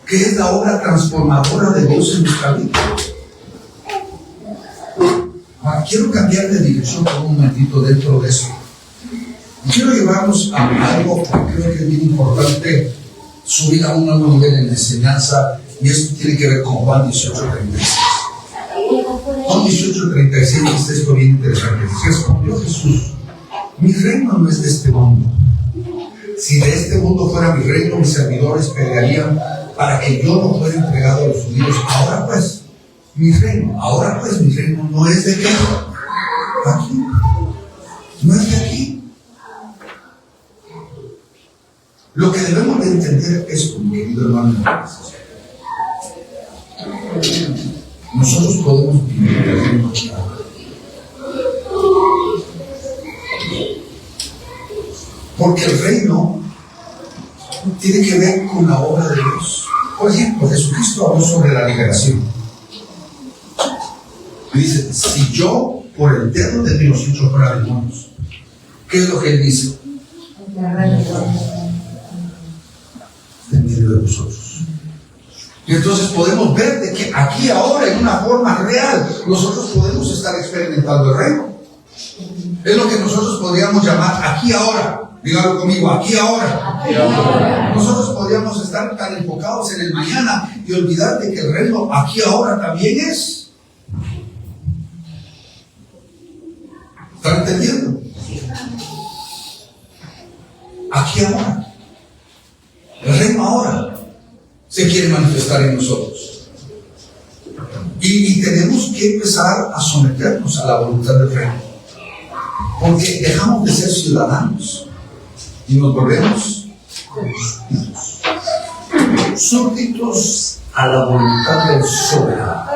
que es la obra transformadora de Dios en nuestra vida. Quiero cambiar de dirección por un momentito dentro de eso. Quiero llevarnos a algo que creo que es bien importante, subir a un nuevo nivel en la enseñanza, y esto tiene que ver con Juan 18:36. Juan 18:36 dice esto bien interesante. Dice, respondió Jesús: mi reino no es de este mundo. Si de este mundo fuera mi reino, mis servidores pelearían para que yo no fuera entregado a los judíos. Ahora pues, mi reino no es de qué. Aquí. No es de aquí. Lo que debemos de entender es, mi querido hermano, nosotros podemos vivir en el reino. Porque el reino tiene que ver con la obra de Dios. Por ejemplo, Jesucristo habló sobre la liberación. Y dice, si yo por el dedo de Dios echo fuera demonios, ¿qué es lo que Él dice? En medio de vosotros. Y entonces podemos ver de que aquí ahora, en una forma real, nosotros podemos estar experimentando el reino. Es lo que nosotros podríamos llamar aquí ahora. Dígalo conmigo, aquí ahora. Aquí ahora. Nosotros podríamos estar tan enfocados en el mañana y olvidar de que el reino aquí ahora también es. ¿Están entendiendo? Aquí ahora. El reino ahora se quiere manifestar en nosotros. Y tenemos que empezar a someternos a la voluntad del reino. Porque dejamos de ser ciudadanos y nos volvemos súbditos a la voluntad del soberano.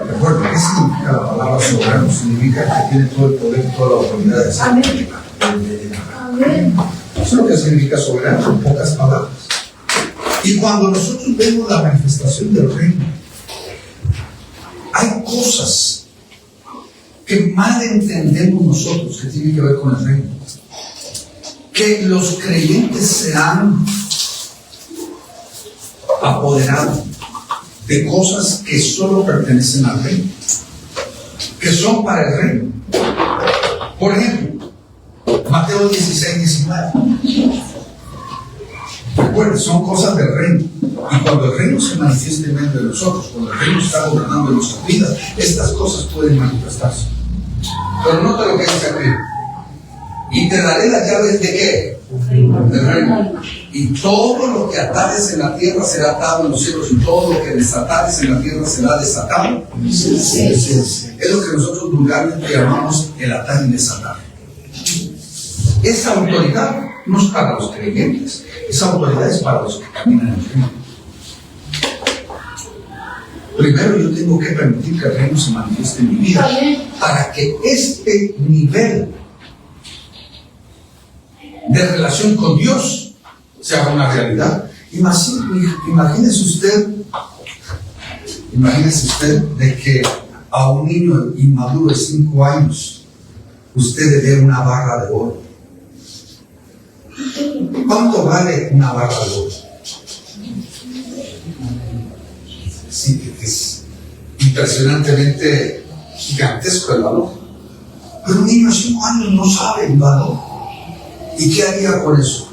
Recuerda, ¿qué significa la palabra soberano? Significa que tiene todo el poder y toda la autoridad de hacer. Amén. Eso es lo que significa soberano, en pocas palabras. Y cuando nosotros vemos la manifestación del reino, hay cosas que mal entendemos nosotros que tienen que ver con el reino. Que los creyentes se han apoderado de cosas que solo pertenecen al reino, que son para el reino. Por ejemplo, Mateo 16:19. Recuerden, son cosas del reino. Y cuando el reino se manifieste en medio de nosotros, cuando el reino está gobernando en nuestras vidas, estas cosas pueden manifestarse. Pero nota lo que dice aquí. Y te daré las llaves de qué? Del reino. Y todo lo que atares en la tierra será atado en los cielos, y todo lo que desatares en la tierra será desatado. Es lo que nosotros vulgarmente llamamos el atar y desatar. Esa autoridad no es para los creyentes, esa autoridad es para los que caminan en el reino. Primero yo tengo que permitir que el reino se manifieste en mi vida para que este nivel de relación con Dios sea una realidad. Imagínese usted de que a un niño inmaduro de 5 años usted le dé una barra de oro. ¿Cuánto vale una barra de oro? Sí, es impresionantemente gigantesco el valor. Pero un niño de 5 años no sabe el valor. ¿Y qué haría con eso?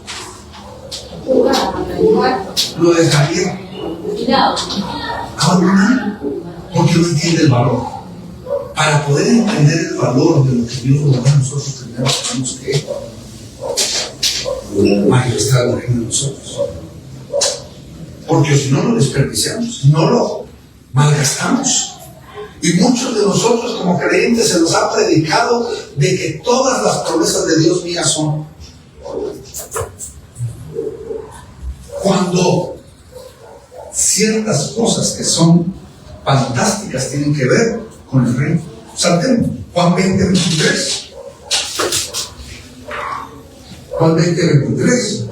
Lo dejaría abandonar, porque no entiende el valor. Para poder entender el valor de lo que Dios nos da a nosotros, primero tenemos que manifestar el reino de nosotros. Porque si no lo desperdiciamos, no lo malgastamos. Y muchos de nosotros como creyentes se nos ha predicado de que todas las promesas de Dios mías son. Cuando ciertas cosas que son fantásticas tienen que ver con el reino. Saltemos. Juan 20:23. Juan 20:23.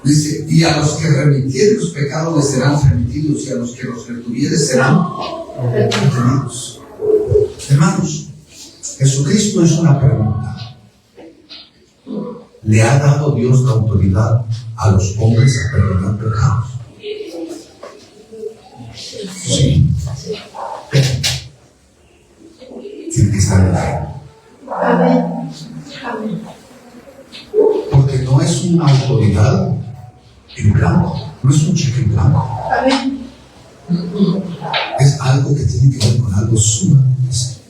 Dice, y a los que remitieren los pecados les serán remitidos, y a los que los retuvieres serán retenidos. Hermanos, Jesucristo hizo una pregunta. ¿Le ha dado Dios la autoridad a los hombres a perdonar pecados? Sí. Pero tiene que estar en la fe. Amén. Porque no es una autoridad en blanco, no es un cheque en blanco. Amén. Es algo que tiene que ver con algo sumamente serio.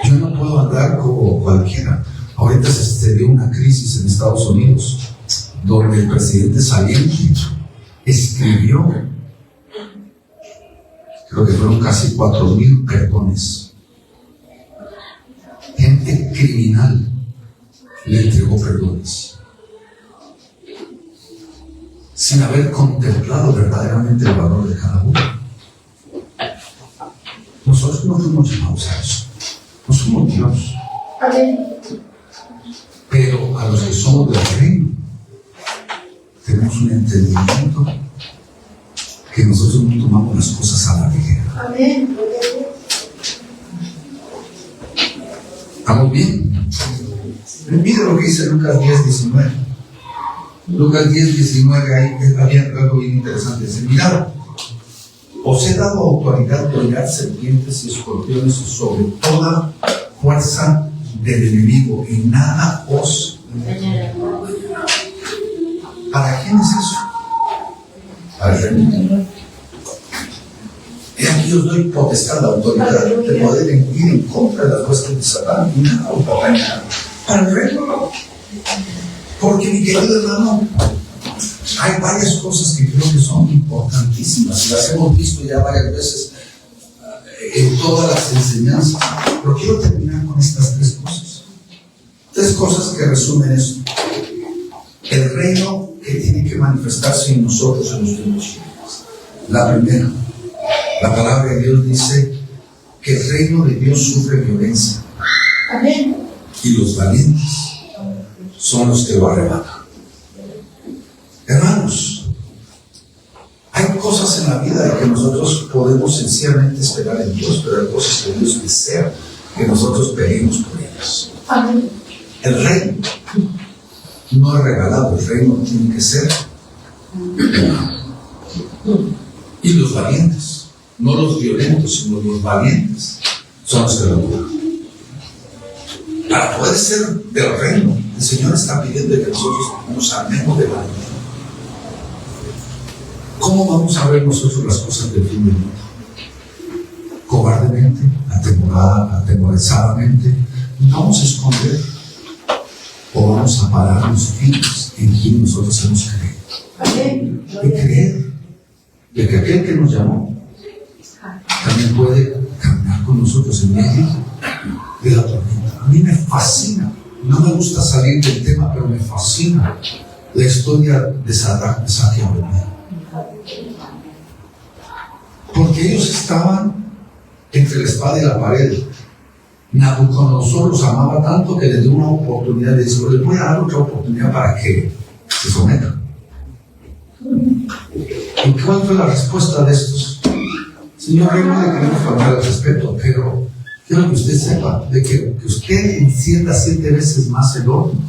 Yo no puedo hablar como cualquiera. Ahorita se dio una crisis en Estados Unidos, donde el presidente saliente escribió, creo que fueron casi 4,000 perdones. Gente criminal le entregó perdones, sin haber contemplado verdaderamente el valor de cada uno. Nosotros no fuimos llamados a eso, no somos Dios. Pero a los que somos del reino, tenemos un entendimiento que nosotros no tomamos las cosas a la ligera. Amén. ¿Estamos bien? Mire lo que dice Lucas 10:19. Lucas 10:19, ahí había algo bien interesante. Dice: mirad, os he dado autoridad de hollar serpientes y escorpiones sobre toda fuerza del enemigo, y nada os dañará. ¿Para quién es eso? Para el reino. Y aquí os doy potestad, la autoridad de poder ir en contra de las huestes de Satán, y nada os dañará. Para el reino. Porque, mi querido hermano, hay varias cosas que creo que son importantísimas, las hemos visto ya varias veces en todas las enseñanzas, pero quiero terminar con estas 3 cosas. 3 cosas que resumen esto: el reino que tiene que manifestarse en nosotros en los tiempos finales. La primera, la palabra de Dios dice que el reino de Dios sufre violencia. Amén. Y los valientes son los que lo arrebatan. Hermanos, hay cosas en la vida de que nosotros podemos sencillamente esperar en Dios, pero hay cosas que Dios desea que nosotros peleemos por ellas. Amén. El reino no es regalado, el reino tiene que ser. Y los valientes, no los violentos, sino los valientes, son los que lo logran. Para poder ser del reino, el Señor está pidiendo que nosotros nos armemos de valentía. ¿Cómo vamos a ver nosotros las cosas del fin del mundo? Cobardemente, atemorizadamente. ¿Nos vamos a esconder o vamos a pararnos firmes en quien nosotros hemos creído? Amén. Y creer de que aquel que nos llamó también puede caminar con nosotros en medio de la tormenta. A mí me fascina, no me gusta salir del tema, pero me fascina la historia de Sadrach, Mesach y Abednego. Porque ellos estaban entre la espada y la pared. Nabucodonosor los amaba tanto que les dio una oportunidad. Le dijo: les voy a dar otra oportunidad para que se sometan. ¿Y cuál fue la respuesta de estos? Señor rey, no le queremos faltar el respeto, pero quiero que usted sepa de que usted encienda 7 veces más el horno.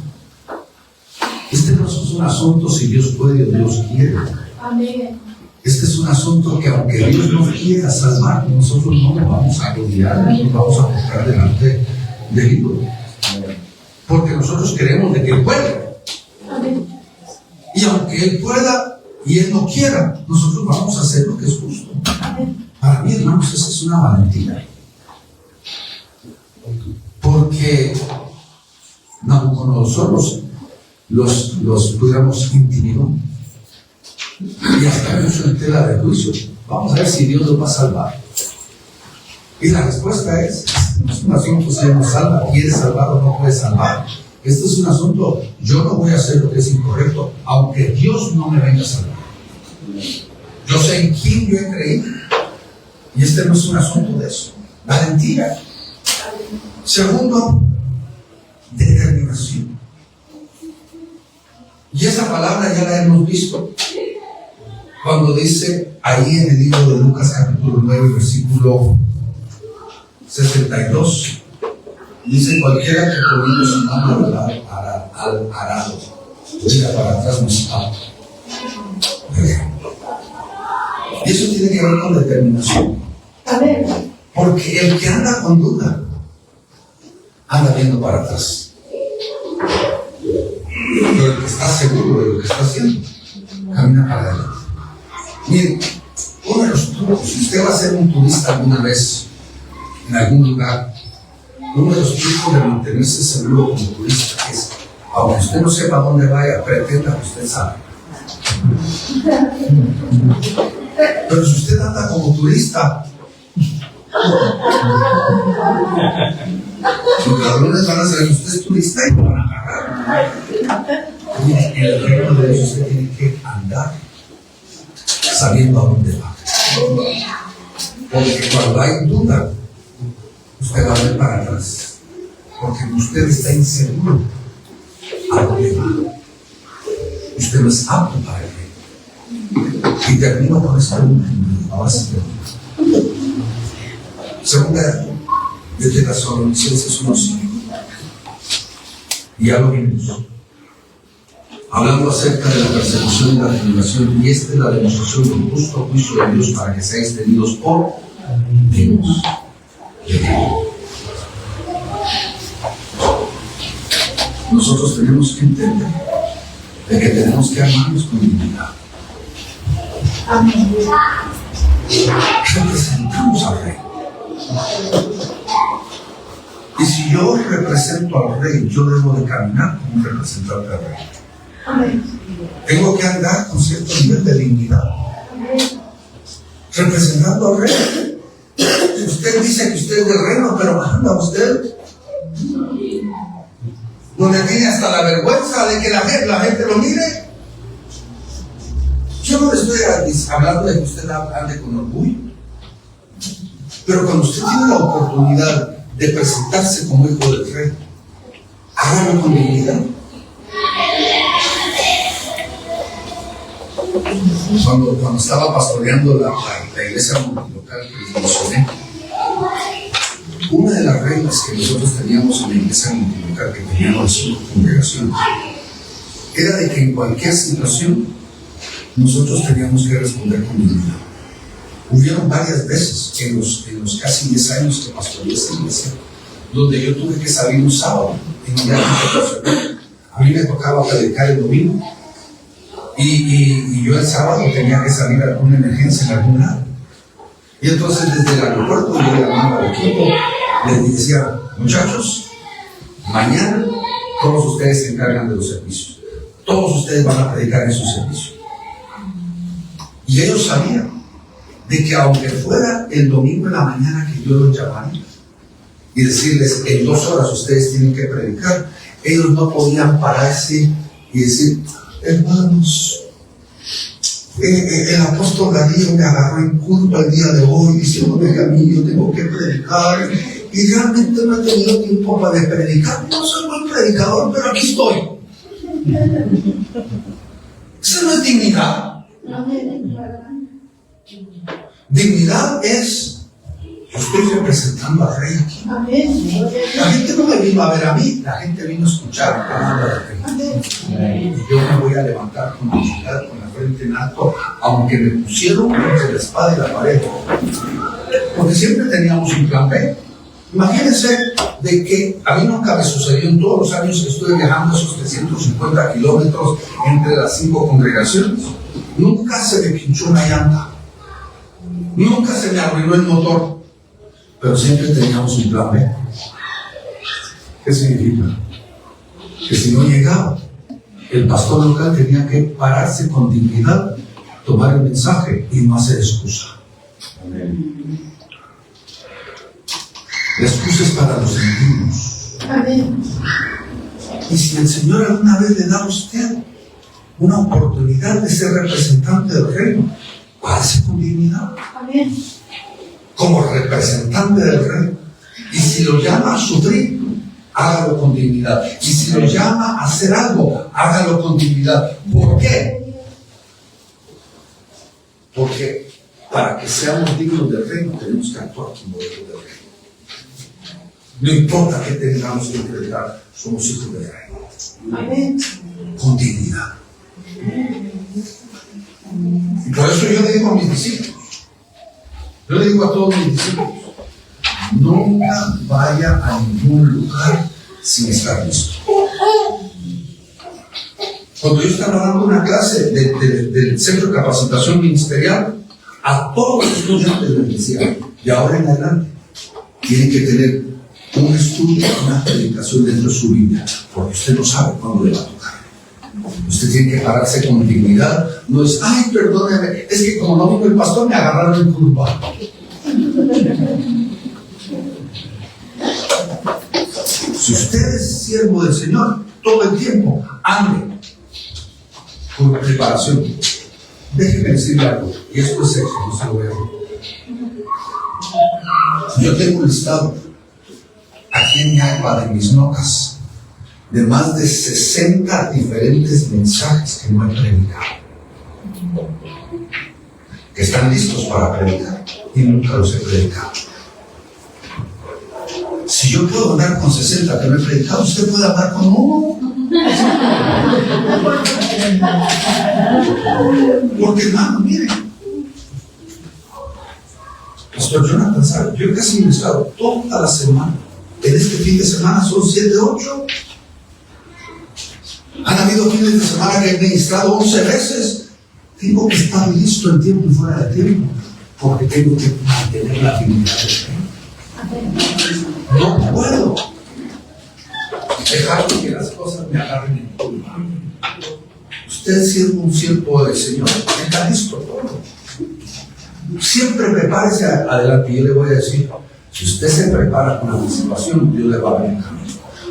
Este no es un asunto si Dios puede o Dios quiere. Amén. Este es un asunto que, aunque Dios nos quiera salvar, nosotros no nos vamos a odiar, no nos vamos a buscar delante del ídolo. Porque nosotros creemos de que Él puede. Amén. Y aunque Él pueda y Él no quiera, nosotros vamos a hacer lo que es justo. Amén. Para mí, hermanos, esa es una valentía. Porque Nabucodonosor los pudiéramos intimidar. Y hasta puso en tela de juicio. Vamos a ver si Dios los va a salvar. Y la respuesta es: no es un asunto si Él nos salva, quiere salvar o no puede salvar. Este es un asunto, yo no voy a hacer lo que es incorrecto, aunque Dios no me venga a salvar. Yo sé en quién yo he creído. Y este no es un asunto de eso. Valentía. Segundo, determinación. Y esa palabra ya la hemos visto cuando dice ahí en el libro de Lucas capítulo 9 versículo 62, dice: cualquiera que poniendo su mano al arado tira para atrás no está. Y eso tiene que ver con determinación. Amén. Porque el que anda con duda anda viendo para atrás. Pero el que está seguro de lo que está haciendo camina para adelante. Miren, uno de los trucos, si usted va a ser un turista alguna vez en algún lugar, Uno de los trucos de mantenerse seguro como turista es, aunque usted no sepa dónde vaya, pretenda que usted sabe. Pero si usted anda como turista, los ladrones van a saber que usted es turista y lo van a agarrar. En el reino de Dios usted tiene que andar sabiendo a dónde va. Porque cuando hay duda, usted va a ver para atrás. Porque usted está inseguro a dónde va. Usted no es apto para el reino. Y termino con esta última. Ahora sí termino. Segunda de Tesalonicenses 1:5. Y ya lo vimos. Hablando acerca de la persecución y la tribulación, y esta es la demostración del justo juicio de Dios para que seáis tenidos por Dios. Nosotros tenemos que entender de que tenemos que amarnos con dignidad. Amén. Representamos al Rey. Y si yo represento al Rey, yo debo de caminar como un representante del Rey. Amén. Tengo que andar con cierto nivel de dignidad, representando al Rey. Usted dice que usted es del reino, pero anda usted donde tiene hasta la vergüenza de que la gente lo mire. Yo no le estoy hablando de que usted ande con orgullo, pero cuando usted tiene la oportunidad de presentarse como hijo del Rey, hágalo con dignidad. Cuando estaba pastoreando la iglesia local que les mencioné, una de las reglas que nosotros teníamos en la iglesia local, que teníamos 5 congregaciones, era de que en cualquier situación nosotros teníamos que responder con dignidad. Hubieron varias veces en los casi 10 años que pastoreé esa iglesia, donde yo tuve que salir un sábado en un día internacional. A mí me tocaba predicar el domingo. Y yo el sábado tenía que salir a alguna emergencia en algún lado. Y entonces desde el aeropuerto yo llamaba al equipo, les decía, muchachos, mañana todos ustedes se encargan de los servicios. Todos ustedes van a predicar en su servicio. Y ellos sabían de que aunque fuera el domingo en la mañana que yo los llamaría y decirles, en 2 horas ustedes tienen que predicar, ellos no podían pararse y decir, hermanos, el apóstol Darío me agarró en culpa el día de hoy diciéndome que a mí yo tengo que predicar y realmente no he tenido tiempo para predicar. No soy buen predicador, pero aquí estoy. Eso no es dignidad. Dignidad es, yo estoy representando al Rey aquí. Amén. La gente no me vino a ver a mí, la gente vino a escuchar la palabra del Rey. Y yo me voy a levantar con dignidad, con la frente en alto, aunque me pusieron entre la espada y la pared. Porque siempre teníamos un plan B. Imagínense de que a mí nunca me sucedió en todos los años que estuve viajando esos 350 kilómetros entre las 5 congregaciones. Nunca se me pinchó una llanta. Nunca se me arruinó el motor. Pero siempre teníamos un plan B. ¿Qué significa? Que si no llegaba, el pastor local tenía que pararse con dignidad, tomar el mensaje y no hacer excusa. Amén. La excusa es para los indignos. Amén. Y si el Señor alguna vez le da a usted una oportunidad de ser representante del reino, pase con dignidad. Amén. Como representante del Rey. Y si lo llama a sufrir, hágalo con dignidad. Y si lo llama a hacer algo, hágalo con dignidad. ¿Por qué? Porque para que seamos dignos del reino tenemos que actuar como hijos del reino. No importa qué tengamos que enfrentar, somos hijos del reino. Amén. Con dignidad. Y por eso yo le digo a mis discípulos, yo le digo a todos mis discípulos, nunca vaya a ningún lugar sin estar listo. Cuando yo estaba dando una clase del Centro de Capacitación Ministerial, a todos los estudiantes les decía, y ahora en adelante, tienen que tener un estudio, una predicación dentro de su Biblia, porque usted no sabe cuándo le va a tocar. Usted tiene que pararse con dignidad. No es, ay, perdóneme, es que como no vino el pastor me agarraron en curva. Si usted es siervo del Señor, todo el tiempo ande con preparación. Déjeme decirle algo, y esto es sexo, no se lo voy a decir. Yo tengo un listado aquí en mi iPad, en mis notas, de más de 60 diferentes mensajes que no he predicado, que están listos para predicar y nunca los he predicado. Si yo puedo andar con 60 que no he predicado, usted puede andar con uno. Porque hermano, miren, Pastor Jonathan sabe, yo casi he ministrado toda la semana. En este fin de semana son 7, 8. Han habido fines de semana que he ministrado 11 veces. Tengo que estar listo en tiempo y fuera de tiempo, porque tengo que mantener la dignidad del Señor. No puedo dejar que las cosas me agarren en curva. Usted, siendo un siervo del Señor, está listo todo. Siempre prepárese adelante. Y yo le voy a decir, si usted se prepara con anticipación, Dios le va a dar el camino.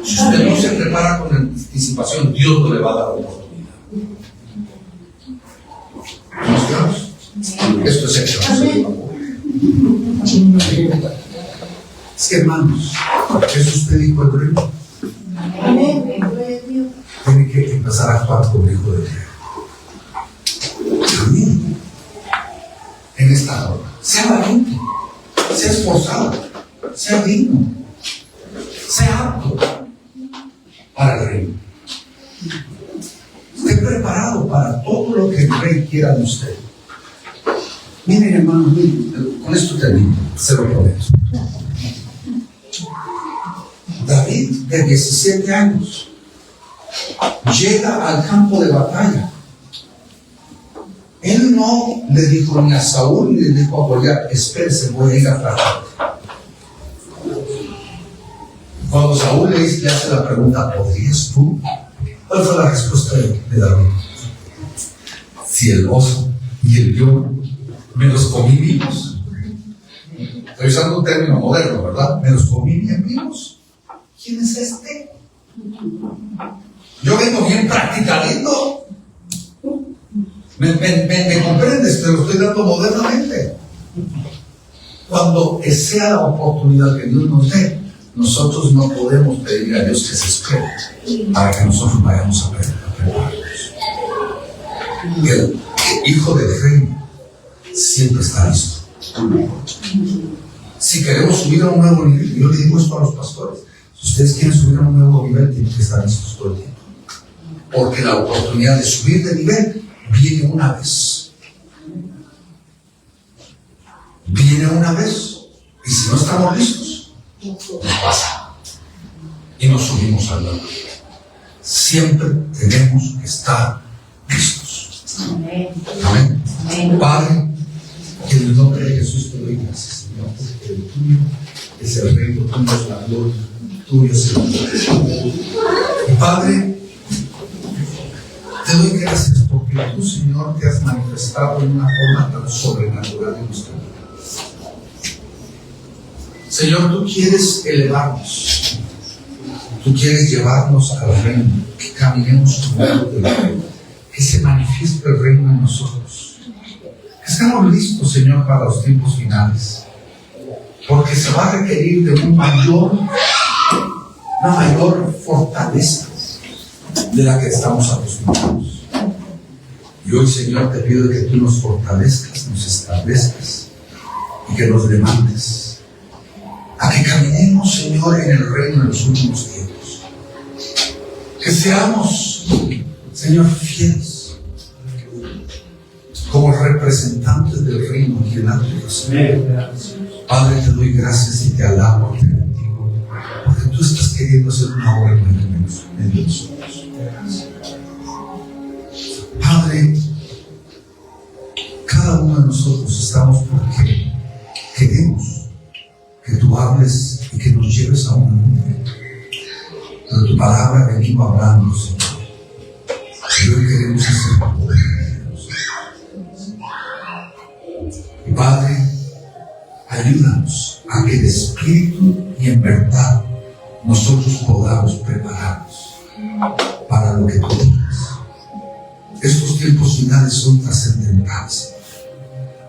Si usted no se prepara con anticipación, Dios no le va a dar oportunidad. ¿Nos quedamos? Esto es extraordinario. Es que, hermanos, Jesús te dijo el reino. Tiene que empezar a actuar como hijo de Dios. Amén. En esta hora, sea valiente, sea esforzado, sea digno, sea apto para el reino. Esté preparado para todo lo que el rey quiera de usted. Miren, hermanos, con esto termino, se lo prometo. David, de 17 años, llega al campo de batalla. Él no le dijo ni a Saúl ni le dijo a Goliat, espérese, voy a ir a tratar. Cuando Saúl le hace la pregunta, ¿podrías tú? ¿Cuál fue la respuesta de David? Si el oso y el león me los comí vivos. Estoy usando un término moderno, ¿verdad? ¿Me los comí bien vivos? ¿Quién es este? Yo vengo bien practicando. ¿Me comprendes? Te lo estoy dando modernamente. Cuando sea la oportunidad que Dios nos dé, nosotros no podemos pedir a Dios que se espere para que nosotros vayamos a prepararnos. El hijo del reino siempre está listo. Si queremos subir a un nuevo nivel, yo le digo esto a los pastores, si ustedes quieren subir a un nuevo nivel, tienen que estar listos todo el tiempo. Porque la oportunidad de subir de nivel viene una vez. Viene una vez. Y si no estamos listos, nos pasa. Y nos subimos al lado. Siempre tenemos que estar listos. Amén. Padre, en el nombre de Jesús te doy gracias, Señor, porque el tuyo es el reino, tuyo es la gloria, tuyo es el poder. Y Padre, te doy gracias porque tú, Señor, te has manifestado en una forma tan sobrenatural en nuestra vida. Señor, tú quieres elevarnos, tú quieres llevarnos al reino, que caminemos tu lado del reino, que se manifieste el reino en nosotros, que estemos listos, Señor, para los tiempos finales, porque se va a requerir de una mayor fortaleza de la que estamos acostumbrados. Y hoy, Señor, te pido que tú nos fortalezcas, nos establezcas y que nos demandes a que caminemos, Señor, en el reino en los últimos tiempos. Que seamos, Señor, fieles como representantes del reino aquí en la tierra. Padre, te doy gracias y te alabo, te bendigo, porque tú estás queriendo hacer una obra en medio de nosotros. Padre, cada uno de nosotros estamos porque queremos que tú hables y que nos lleves a una nube. De tu palabra venimos hablando, Señor. Y hoy queremos hacer poderosos. Y Padre, ayúdanos a que de espíritu y en verdad nosotros podamos prepararnos para lo que tú digas. Estos tiempos finales son trascendentales.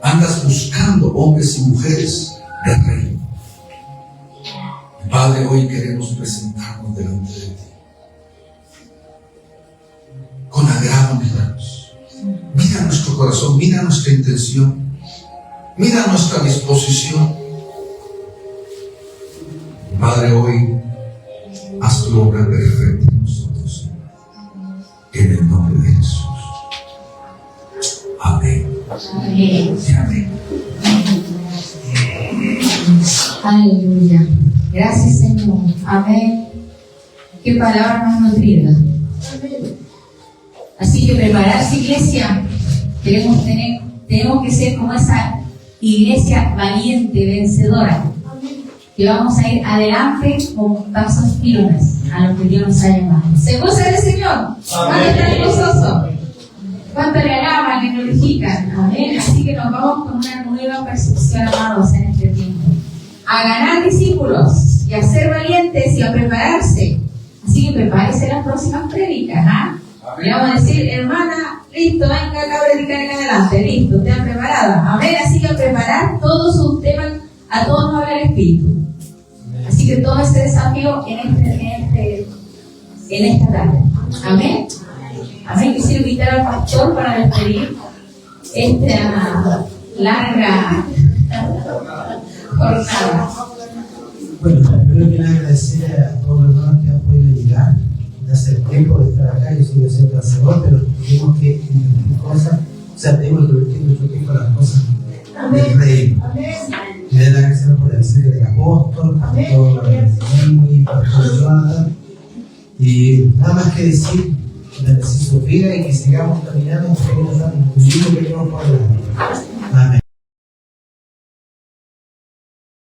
Andas buscando hombres y mujeres del reino. Y Padre, hoy queremos presentarnos delante de ti. Con agrado miramos. Mira nuestro corazón, mira nuestra intención, mira nuestra disposición. Padre, hoy haz tu obra perfecta en nosotros, en el nombre de Jesús. Amén. Amén. Y amén. Aleluya. Gracias, Señor. Amén. Qué palabra más nutrida. Amén. Así que prepararse, iglesia. Tenemos que ser como esa iglesia valiente, vencedora, Amén. que vamos a ir adelante con pasos firmes a lo que Dios nos ha llamado. ¿Se goza del Señor? ¿Cuánto están gozosos? ¿Cuánto le alaban, le glorifican? Amén. Así que nos vamos con una nueva percepción, amados, en este tiempo. A ganar discípulos y a ser valientes y a prepararse. Así que prepárese las próximas prédicas. ¿Ah? Le vamos a decir, hermana, listo, venga acá a predicar en adelante, listo, estén preparadas. Amén. Así que a preparar todos sus temas, a todos nos habla el Espíritu. Así que todo ese desafío en esta tarde. Amén. Amén. Quisiera invitar al pastor para despedir esta larga jornada. Bueno, primero que nada agradecer a todos los hermanos que han podido llegar, darse el tiempo de estar acá. Yo soy el pastor, pero tenemos que invertir cosas, o sea, tenemos que invertir nuestro tiempo en las cosas del reino. Amén. Y le doy las gracias por la visita del apóstol, Amén. por el pastor Jonathan. Y nada más que decir, bendecir su vida y que sigamos caminando en el camino tan lindo que tenemos por delante. Amén.